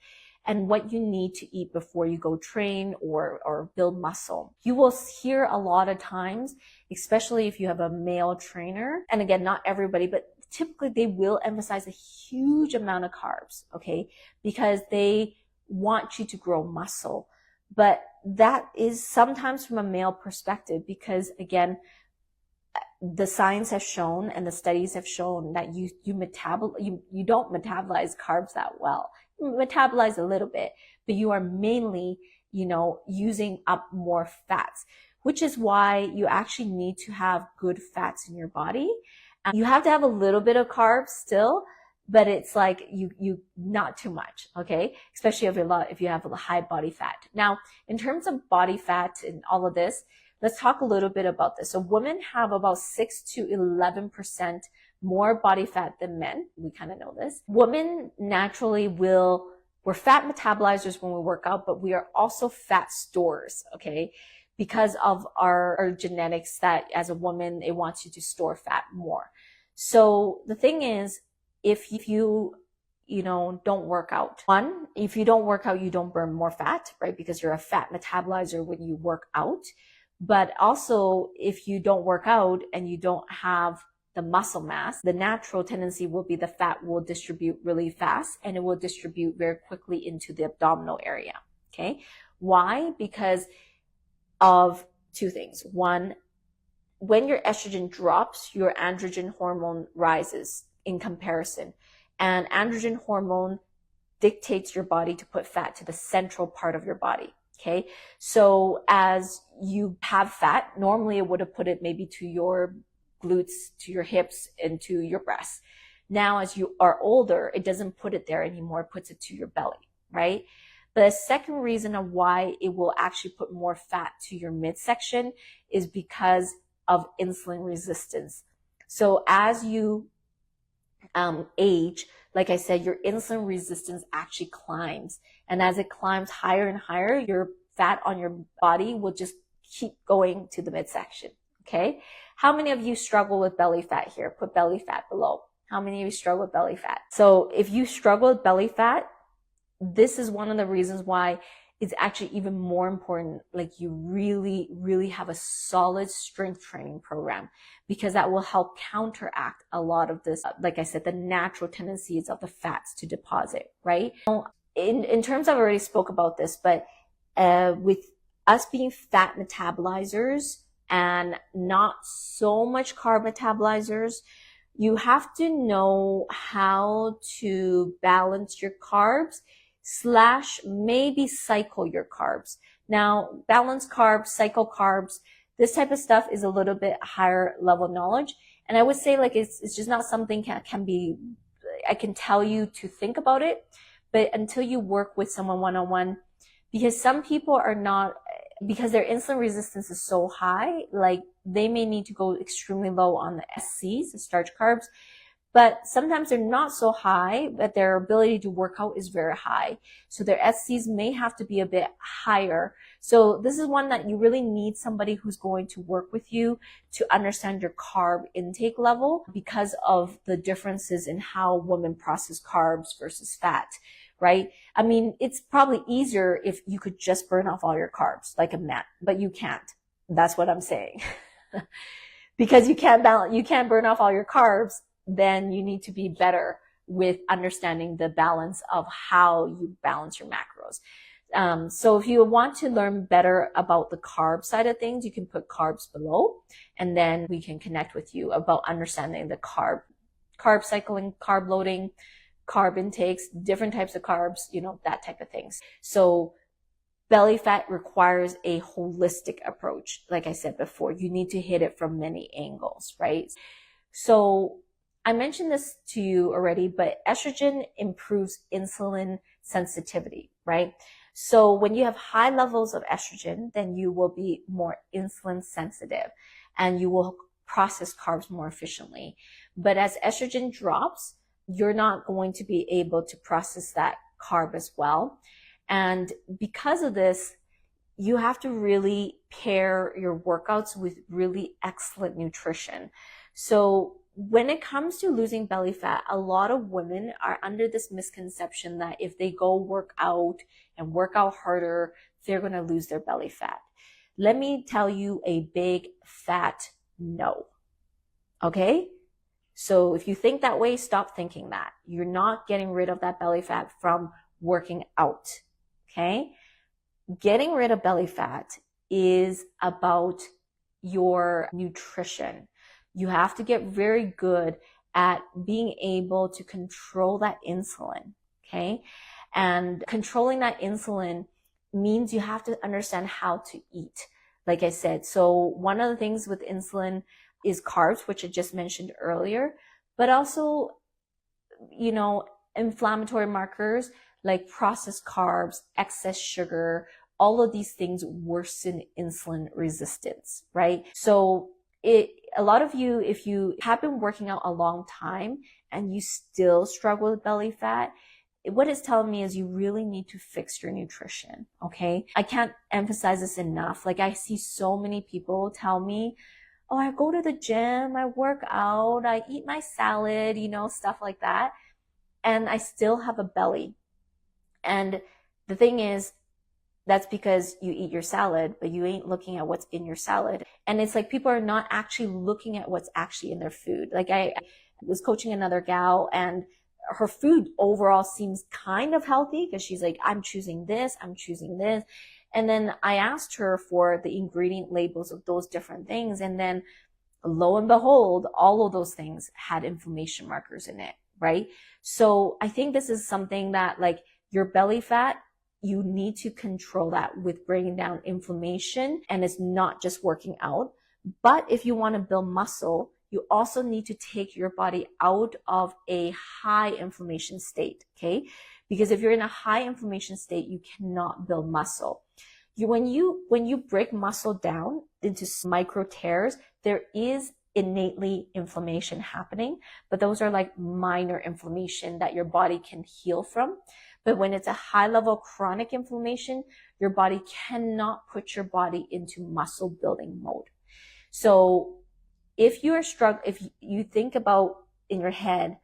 and what you need to eat before you go train or build muscle. You will hear a lot of times, especially if you have a male trainer, and again, not everybody, but typically they will emphasize a huge amount of carbs, okay? Because they want you to grow muscle. But that is sometimes from a male perspective, because again, the science has shown and the studies have shown that you don't metabolize carbs that well. You metabolize a little bit, but you are mainly, using up more fats, which is why you actually need to have good fats in your body. You have to have a little bit of carbs still, but it's like you not too much, okay? Especially if you have a high body fat. Now, in terms of body fat and all of this, let's talk a little bit about this. So women have about 6 to 11% more body fat than men. We kind of know this. Women naturally we're fat metabolizers when we work out, but we are also fat stores, okay? Because of our genetics, that as a woman, it wants you to store fat more. So the thing is, if you don't work out, if you don't work out, you don't burn more fat, right? Because you're a fat metabolizer when you work out. But also, if you don't work out and you don't have the muscle mass, the natural tendency will be the fat will distribute really fast, and it will distribute very quickly into the abdominal area, okay? Why? Because of two things. One, when your estrogen drops, your androgen hormone rises in comparison. And androgen hormone dictates your body to put fat to the central part of your body. Okay. So as you have fat, normally it would have put it maybe to your glutes, to your hips, and to your breasts. Now, as you are older, it doesn't put it there anymore. It puts it to your belly, right? The second reason of why it will actually put more fat to your midsection is because of insulin resistance. So as you age, like I said, your insulin resistance actually climbs. And as it climbs higher and higher, your fat on your body will just keep going to the midsection, okay? How many of you struggle with belly fat here? Put belly fat below. How many of you struggle with belly fat? So if you struggle with belly fat, this is one of the reasons why it's actually even more important, like you really, really have a solid strength training program, because that will help counteract a lot of this, like I said, the natural tendencies of the fats to deposit, right? In terms, I've already spoke about this, but with us being fat metabolizers and not so much carb metabolizers, you have to know how to balance your carbs / maybe cycle your carbs. Now, balance carbs, cycle carbs, this type of stuff is a little bit higher level knowledge. And I would say like it's just not something I can tell you to think about it, but until you work with someone one-on-one, because some people are not, because their insulin resistance is so high, like they may need to go extremely low on the SCs, the starch carbs, but sometimes they're not so high, but their ability to work out is very high. So their SCs may have to be a bit higher. So this is one that you really need somebody who's going to work with you to understand your carb intake level, because of the differences in how women process carbs versus fat, right? I mean, it's probably easier if you could just burn off all your carbs like a man, but you can't. That's what I'm saying. Because you can't burn off all your carbs, then you need to be better with understanding the balance of how you balance your macros. So if you want to learn better about the carb side of things, you can put carbs below, and then we can connect with you about understanding the carb cycling, carb loading, carb intakes, different types of carbs, that type of things. So belly fat requires a holistic approach. Like I said before, you need to hit it from many angles, right? So I mentioned this to you already, but estrogen improves insulin sensitivity, right? So when you have high levels of estrogen, then you will be more insulin sensitive and you will process carbs more efficiently. But as estrogen drops, you're not going to be able to process that carb as well. And because of this, you have to really pair your workouts with really excellent nutrition. So when it comes to losing belly fat, a lot of women are under this misconception that if they go work out and work out harder, they're going to lose their belly fat. Let me tell you a big fat no. Okay? So if you think that way, stop thinking that. You're not getting rid of that belly fat from working out. Okay? Getting rid of belly fat is about your nutrition. You have to get very good at being able to control that insulin, okay? And controlling that insulin means you have to understand how to eat. Like I said, so one of the things with insulin is carbs, which I just mentioned earlier, but also, inflammatory markers like processed carbs, excess sugar, all of these things worsen insulin resistance, right? So a lot of you, if you have been working out a long time and you still struggle with belly fat, what it's telling me is you really need to fix your nutrition, okay? I can't emphasize this enough. Like I see so many people tell me, oh, I go to the gym, I work out, I eat my salad, stuff like that. And I still have a belly. And the thing is, that's because you eat your salad, but you ain't looking at what's in your salad. And it's like people are not actually looking at what's actually in their food. Like I was coaching another gal and her food overall seems kind of healthy because she's like, I'm choosing this, I'm choosing this. And then I asked her for the ingredient labels of those different things. And then lo and behold, all of those things had inflammation markers in it, right? So I think this is something that like your belly fat, you need to control that with bringing down inflammation, and it's not just working out. But if you want to build muscle, you also need to take your body out of a high inflammation state, okay? Because if you're in a high inflammation state, you cannot build muscle. When you break muscle down into micro tears, there is innately inflammation happening, but those are like minor inflammation that your body can heal from. But when it's a high level chronic inflammation, your body cannot put your body into muscle building mode. So if you think about in your head,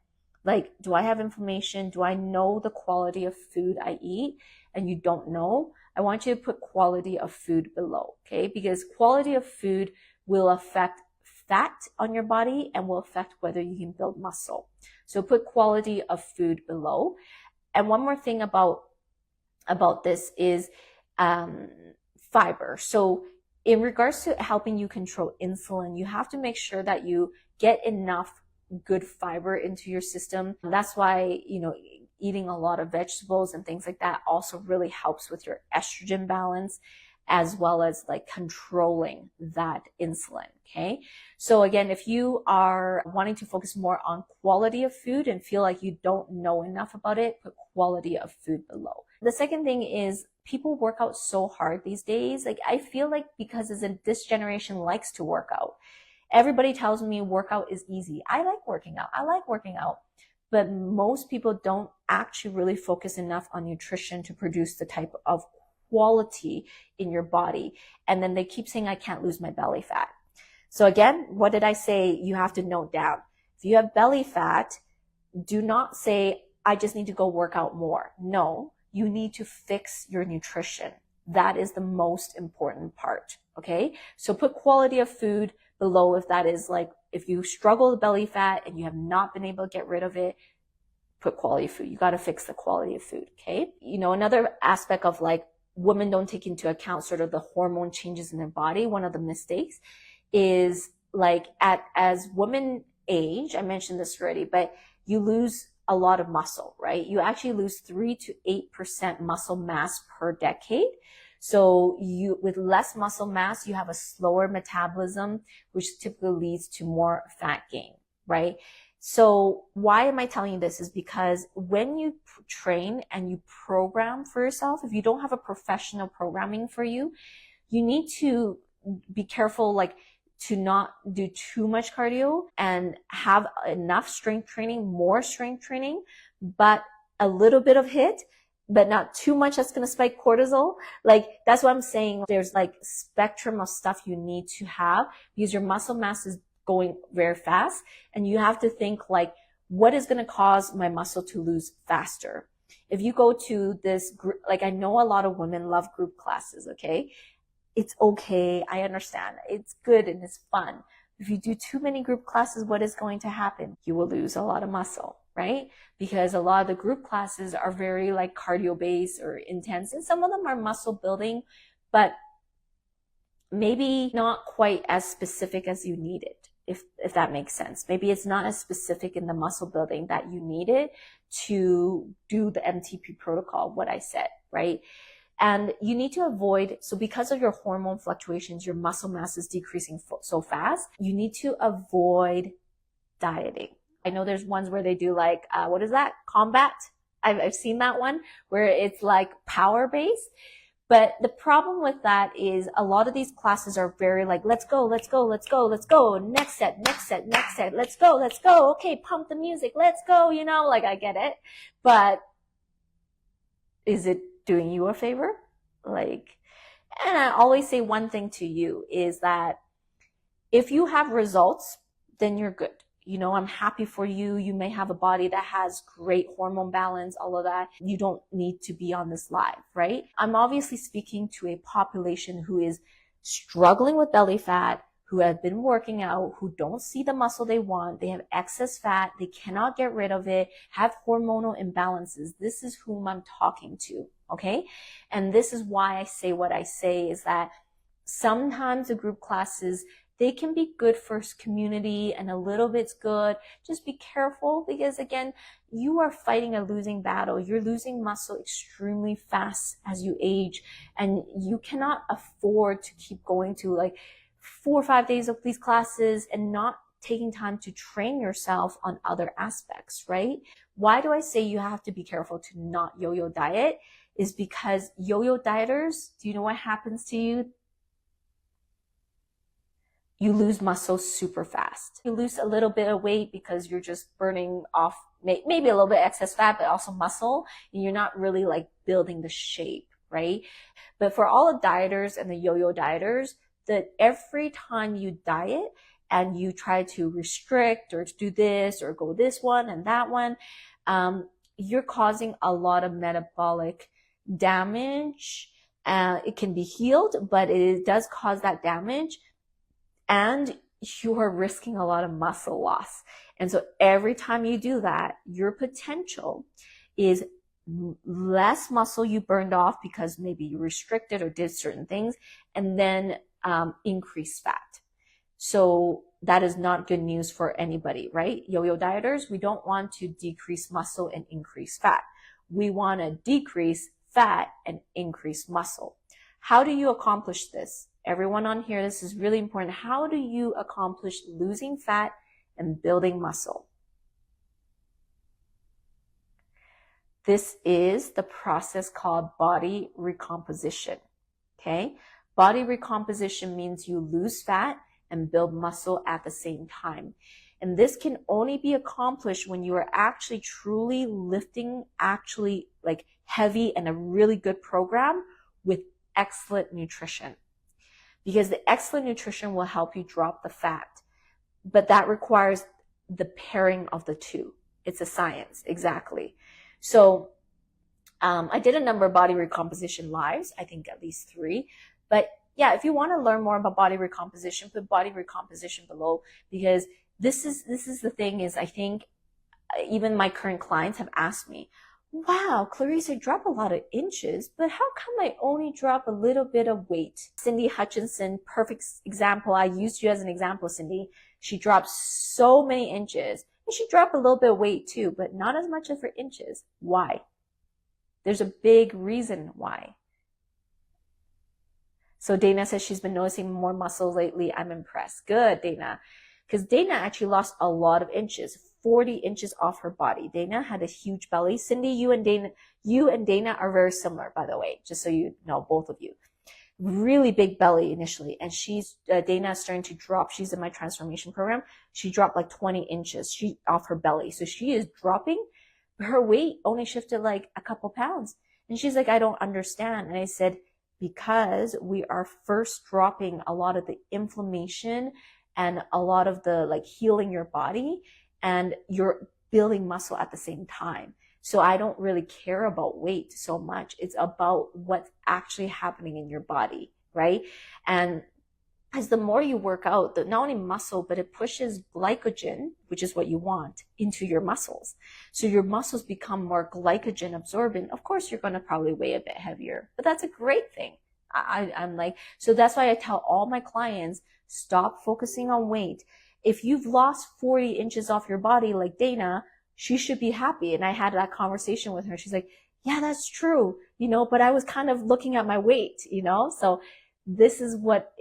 like, do I have inflammation? Do I know the quality of food I eat? And you don't know, I want you to put quality of food below, okay? Because quality of food will affect fat on your body and will affect whether you can build muscle. So put quality of food below. And one more thing about this is fiber. So in regards to helping you control insulin, you have to make sure that you get enough good fiber into your system. That's why, eating a lot of vegetables and things like that also really helps with your estrogen balance, as well as like controlling that insulin. Okay. So again, if you are wanting to focus more on quality of food and feel like you don't know enough about it, put quality of food below. The second thing is people work out so hard these days. Like I feel like because this generation likes to work out. Everybody tells me workout is easy. I like working out. But most people don't actually really focus enough on nutrition to produce the type of quality in your body. And then they keep saying, I can't lose my belly fat. So again, what did I say? You have to note down. If you have belly fat, do not say, I just need to go work out more. No, you need to fix your nutrition. That is the most important part. Okay. So put quality of food below if that is like, if you struggle with belly fat and you have not been able to get rid of it, put quality of food. You got to fix the quality of food. Okay. Another aspect of like women don't take into account sort of the hormone changes in their body. One of the mistakes is like as women age, I mentioned this already, but you lose a lot of muscle, right? You actually lose 3 to 8% muscle mass per decade. So with less muscle mass, you have a slower metabolism, which typically leads to more fat gain, right? So why am I telling you this is because when you train and you program for yourself, if you don't have a professional programming for you, you need to be careful, like to not do too much cardio and have enough strength training, more strength training, but a little bit of HIIT, but not too much that's going to spike cortisol. Like that's what I'm saying. There's like spectrum of stuff you need to have because your muscle mass is going very fast, and you have to think like, what is going to cause my muscle to lose faster? If you go to this group, like I know a lot of women love group classes, okay? It's okay. I understand. It's good and it's fun. If you do too many group classes, what is going to happen? You will lose a lot of muscle, right? Because a lot of the group classes are very like cardio based or intense, and some of them are muscle building, but maybe not quite as specific as you need it, if that makes sense. Maybe it's not as specific in the muscle building that you need it to do the MTP protocol, what I said, right? And you need to avoid, so because of your hormone fluctuations, your muscle mass is decreasing so fast, you need to avoid dieting. I know there's ones where they do like, what is that? Combat? I've seen that one where it's like power based. But the problem with that is a lot of these classes are very like, let's go, let's go, let's go, let's go. Next set, next set, next set. Let's go, let's go. Okay, pump the music. Let's go. You know, like I get it. But is it doing you a favor? Like, and I always say one thing to you is that if you have results, then you're good. You know, I'm happy for you. You may have a body that has great hormone balance, all of that. You don't need to be on this live, right? I'm obviously speaking to a population who is struggling with belly fat, who have been working out, who don't see the muscle they want. They have excess fat. They cannot get rid of it, have hormonal imbalances. This is whom I'm talking to, okay? And this is why I say what I say is that sometimes the group classes, they can be good for community and a little bit's good. Just be careful because again, you are fighting a losing battle. You're losing muscle extremely fast as you age, and you cannot afford to keep going to like 4 or 5 days of these classes and not taking time to train yourself on other aspects, right? Why do I say you have to be careful to not yo-yo diet? Is because yo-yo dieters, do you know what happens to you? You lose muscle super fast. You lose a little bit of weight because you're just burning off maybe a little bit excess fat, but also muscle, and you're not really like building the shape, right? But for all the dieters and the yo-yo dieters, that every time you diet and you try to restrict or do this or go this one and that one, you're causing a lot of metabolic damage. It can be healed, but it does cause that damage. And you are risking a lot of muscle loss. And so every time you do that, your potential is less muscle you burned off because maybe you restricted or did certain things, and then increase fat. So that is not good news for anybody, right? Yo-yo dieters, we don't want to decrease muscle and increase fat. We want to decrease fat and increase muscle. How do you accomplish this? Everyone on here, this is really important. How do you accomplish losing fat and building muscle? This is the process called body recomposition, okay? Body recomposition means you lose fat and build muscle at the same time. And this can only be accomplished when you are actually truly lifting, actually like heavy and a really good program with excellent nutrition. Because the excellent nutrition will help you drop the fat. But that requires the pairing of the two. It's a science, exactly. So I did a number of body recomposition lives, I think at least 3. But yeah, if you want to learn more about body recomposition, put body recomposition below, because this is the thing is I think even my current clients have asked me, wow, Clarice, I drop a lot of inches, but how come I only drop a little bit of weight? Cindy Hutchinson, perfect example. I used you as an example, Cindy. She dropped so many inches, and she dropped a little bit of weight too, but not as much as for inches. Why? There's a big reason why. So Dana says she's been noticing more muscle lately. I'm impressed. Good, Dana. Because Dana actually lost a lot of inches, 40 inches off her body. Dana had a huge belly. Cindy, you and Dana are very similar, by the way, just so you know, both of you. Really big belly initially, and Dana is starting to drop. She's in my transformation program. She dropped like 20 inches off her belly. So she is dropping. Her weight only shifted like a couple pounds. And she's like, I don't understand. And I said, because we are first dropping a lot of the inflammation and a lot of the like healing your body, and you're building muscle at the same time. So I don't really care about weight so much. It's about what's actually happening in your body, right? And as the more you work out, not only muscle, but it pushes glycogen, which is what you want, into your muscles. So your muscles become more glycogen absorbent. Of course, you're going to probably weigh a bit heavier, but that's a great thing. I'm like, so that's why I tell all my clients, stop focusing on weight. If you've lost 40 inches off your body like Dana, she should be happy. And I had that conversation with her. She's like, yeah, that's true, but I was kind of looking at my weight, so this is what,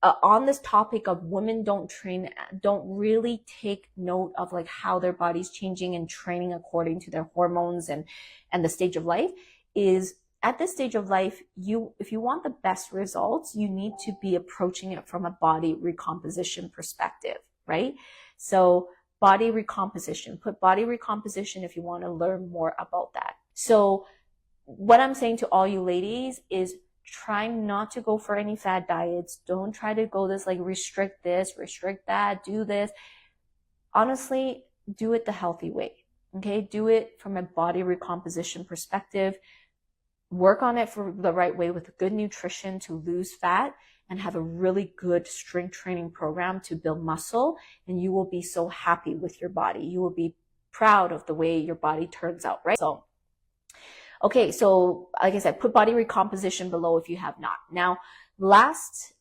on this topic of women don't really take note of like how their body's changing and training according to their hormones and the stage of life is at this stage of life, if you want the best results, you need to be approaching it from a body recomposition perspective, right? So body recomposition, put body recomposition if you want to learn more about that. So what I'm saying to all you ladies is try not to go for any fad diets. Don't try to go restrict this, restrict that, do this. Honestly, do it the healthy way. Okay. Do it from a body recomposition perspective. Work on it for the right way with good nutrition to lose fat, and have a really good strength training program to build muscle, and you will be so happy with your body. You will be proud of the way your body turns out, right? So, okay, so like I said, put body recomposition below if you have not. Now, last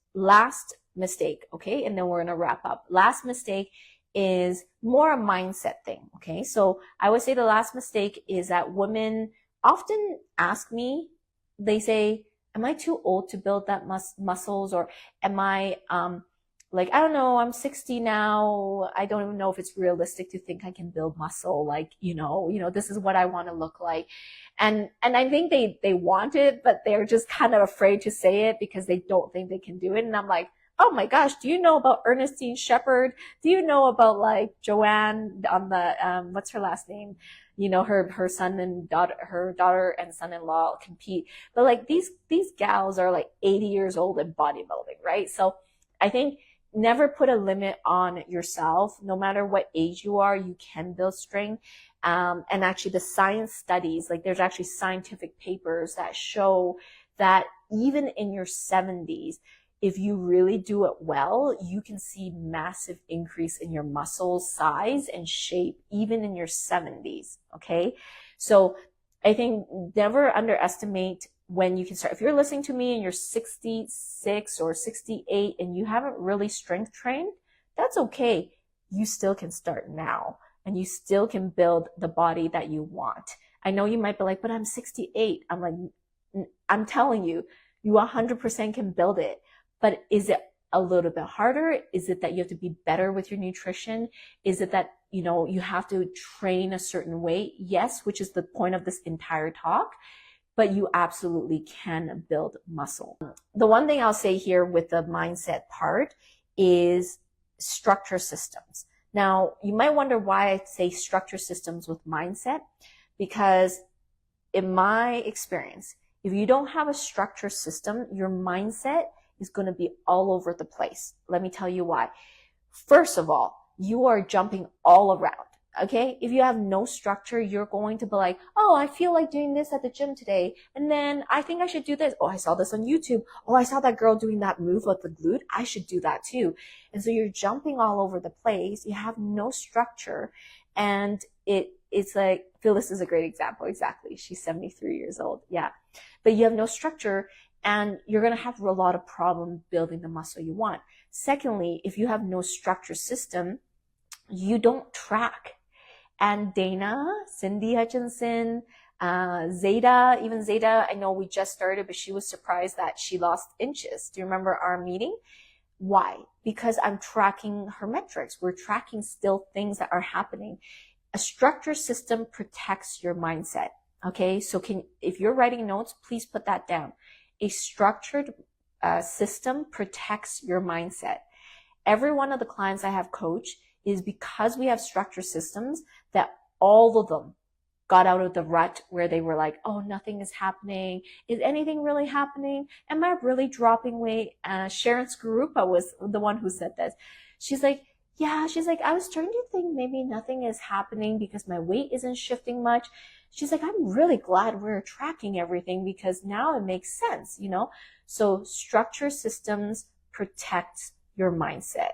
mistake, okay, and then we're gonna wrap up. Last mistake is more a mindset thing, okay? So I would say the last mistake is that women often ask me, they say, am I too old to build that muscles? Or am I, I don't know, I'm 60 now. I don't even know if it's realistic to think I can build muscle. This is what I want to look like. And I think they want it, but they're just kind of afraid to say it because they don't think they can do it. And I'm like, oh my gosh, do you know about Ernestine Shepherd? Do you know about Joanne on the, what's her last name? Her son and her daughter and son-in-law compete. But these gals are 80 years old in bodybuilding, right? So I think never put a limit on yourself. No matter what age you are, you can build strength. And actually the science studies, there's actually scientific papers that show that even in your 70s, if you really do it well, you can see massive increase in your muscle size and shape, even in your 70s. Okay. So I think never underestimate when you can start. If you're listening to me and you're 66 or 68 and you haven't really strength trained, that's okay. You still can start now and you still can build the body that you want. I know you might be like, but I'm 68. I'm telling you, you 100% can build it. But is it a little bit harder? Is it that you have to be better with your nutrition? Is it that, you have to train a certain way? Yes, which is the point of this entire talk, but you absolutely can build muscle. The one thing I'll say here with the mindset part is structure systems. Now, you might wonder why I say structure systems with mindset, because in my experience, if you don't have a structure system, your mindset is going to be all over the place. Let me tell you why. First of all, you are jumping all around. Okay. If you have no structure, you're going to be like, oh, I feel like doing this at the gym today. And then I think I should do this. Oh, I saw this on YouTube. Oh, I saw that girl doing that move with the glute. I should do that too. And so you're jumping all over the place. You have no structure. And it's like, Phyllis is a great example. Exactly. She's 73 years old. Yeah. But you have no structure. And you're going to have a lot of problem building the muscle you want. Secondly, if you have no structure system, you don't track. And Dana, Cindy Hutchinson, Zeta, I know we just started, but she was surprised that she lost inches. Do you remember our meeting? Why? Because I'm tracking her metrics. We're tracking still things that are happening. A structured system protects your mindset. Okay, so if you're writing notes, please put that down. A structured system protects your mindset. Every one of the clients I have coached is because we have structured systems that all of them got out of the rut where they were like, oh, nothing is happening. Is anything really happening? Am I really dropping weight? Sharon Skarupa was the one who said this. She's like, I was starting to think maybe nothing is happening because my weight isn't shifting much. She's like, I'm really glad we're tracking everything because now it makes sense, So structure systems protect your mindset,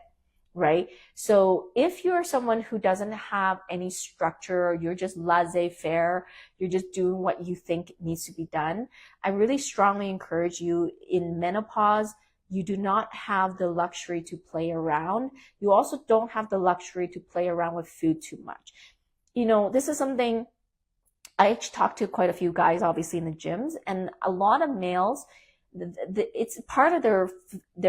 right? So if you're someone who doesn't have any structure, or you're just laissez-faire, you're just doing what you think needs to be done, I really strongly encourage you in menopause. You do not have the luxury to play around. You also don't have the luxury to play around with food too much. This is something I talked to quite a few guys, obviously, in the gyms, and a lot of males, it's part of their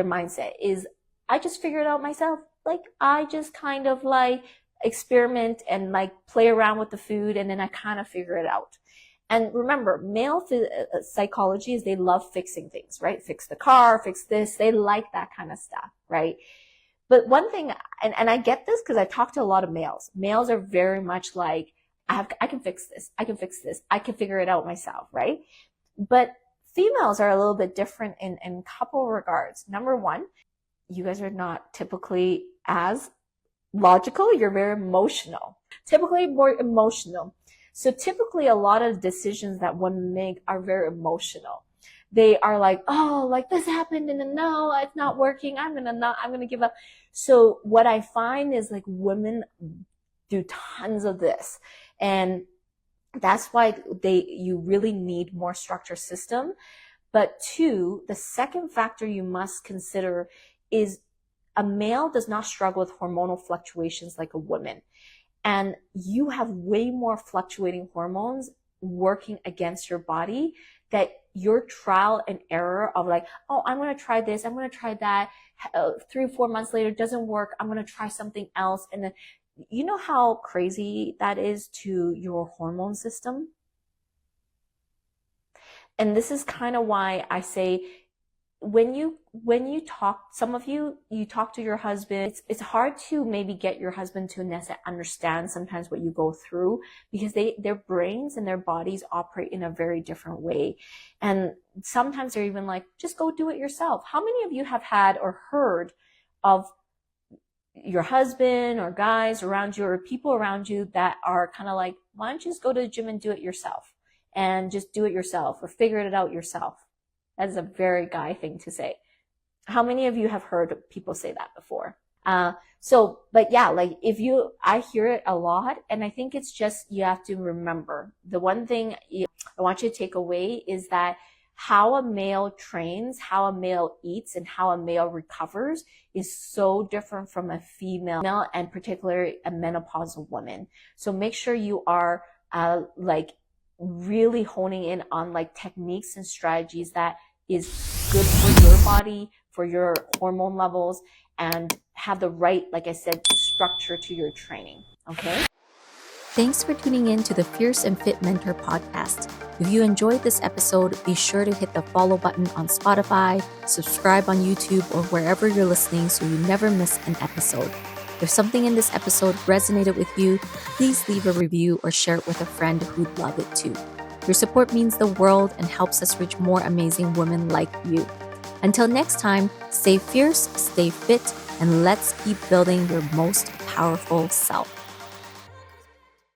mindset is, I just figure it out myself. Like, I just kind of like experiment and like play around with the food, and then I kind of figure it out. And remember, male psychology is they love fixing things, right? Fix the car, fix this. They like that kind of stuff, right? But one thing, and I get this because I talk to a lot of males. Males are very much like, I can fix this. I can fix this. I can figure it out myself, right? But females are a little bit different in a couple regards. Number one, you guys are not typically as logical. You're very emotional. Typically more emotional. So typically a lot of decisions that women make are very emotional. They are like, oh, like this happened and then no, it's not working. I'm going to give up. So what I find is like women do tons of this. And that's why you really need more structured system. But two, the second factor you must consider is a male does not struggle with hormonal fluctuations like a woman. And you have way more fluctuating hormones working against your body that your trial and error of like, oh, I'm going to try this, I'm going to try that. 3 or 4 months later, doesn't work. I'm going to try something else. And then, you know how crazy that is to your hormone system? And this is kind of why I say, when you talk, some of you talk to your husband, it's hard to maybe get your husband to understand sometimes what you go through, because their brains and their bodies operate in a very different way. And sometimes they're even like, just go do it yourself. How many of you have had or heard of your husband or guys around you or people around you that are kind of like, why don't you just go to the gym and do it yourself and just do it yourself or figure it out yourself? That is a very guy thing to say. How many of you have heard people say that before? But yeah, like I hear it a lot, and I think it's just, you have to remember, the one thing I want you to take away is that how a male trains, how a male eats, and how a male recovers is so different from a female, and particularly a menopausal woman. So make sure you are really honing in on like techniques and strategies that is good for your body, for your hormone levels, and have the right, like I said, structure to your training. Okay? Thanks for tuning in to the Fierce and Fit Mentor podcast. If you enjoyed this episode, be sure to hit the follow button on Spotify, subscribe on YouTube, or wherever you're listening so you never miss an episode. If something in this episode resonated with you, please leave a review or share it with a friend who'd love it too. Your support means the world and helps us reach more amazing women like you. Until next time, stay fierce, stay fit, and let's keep building your most powerful self.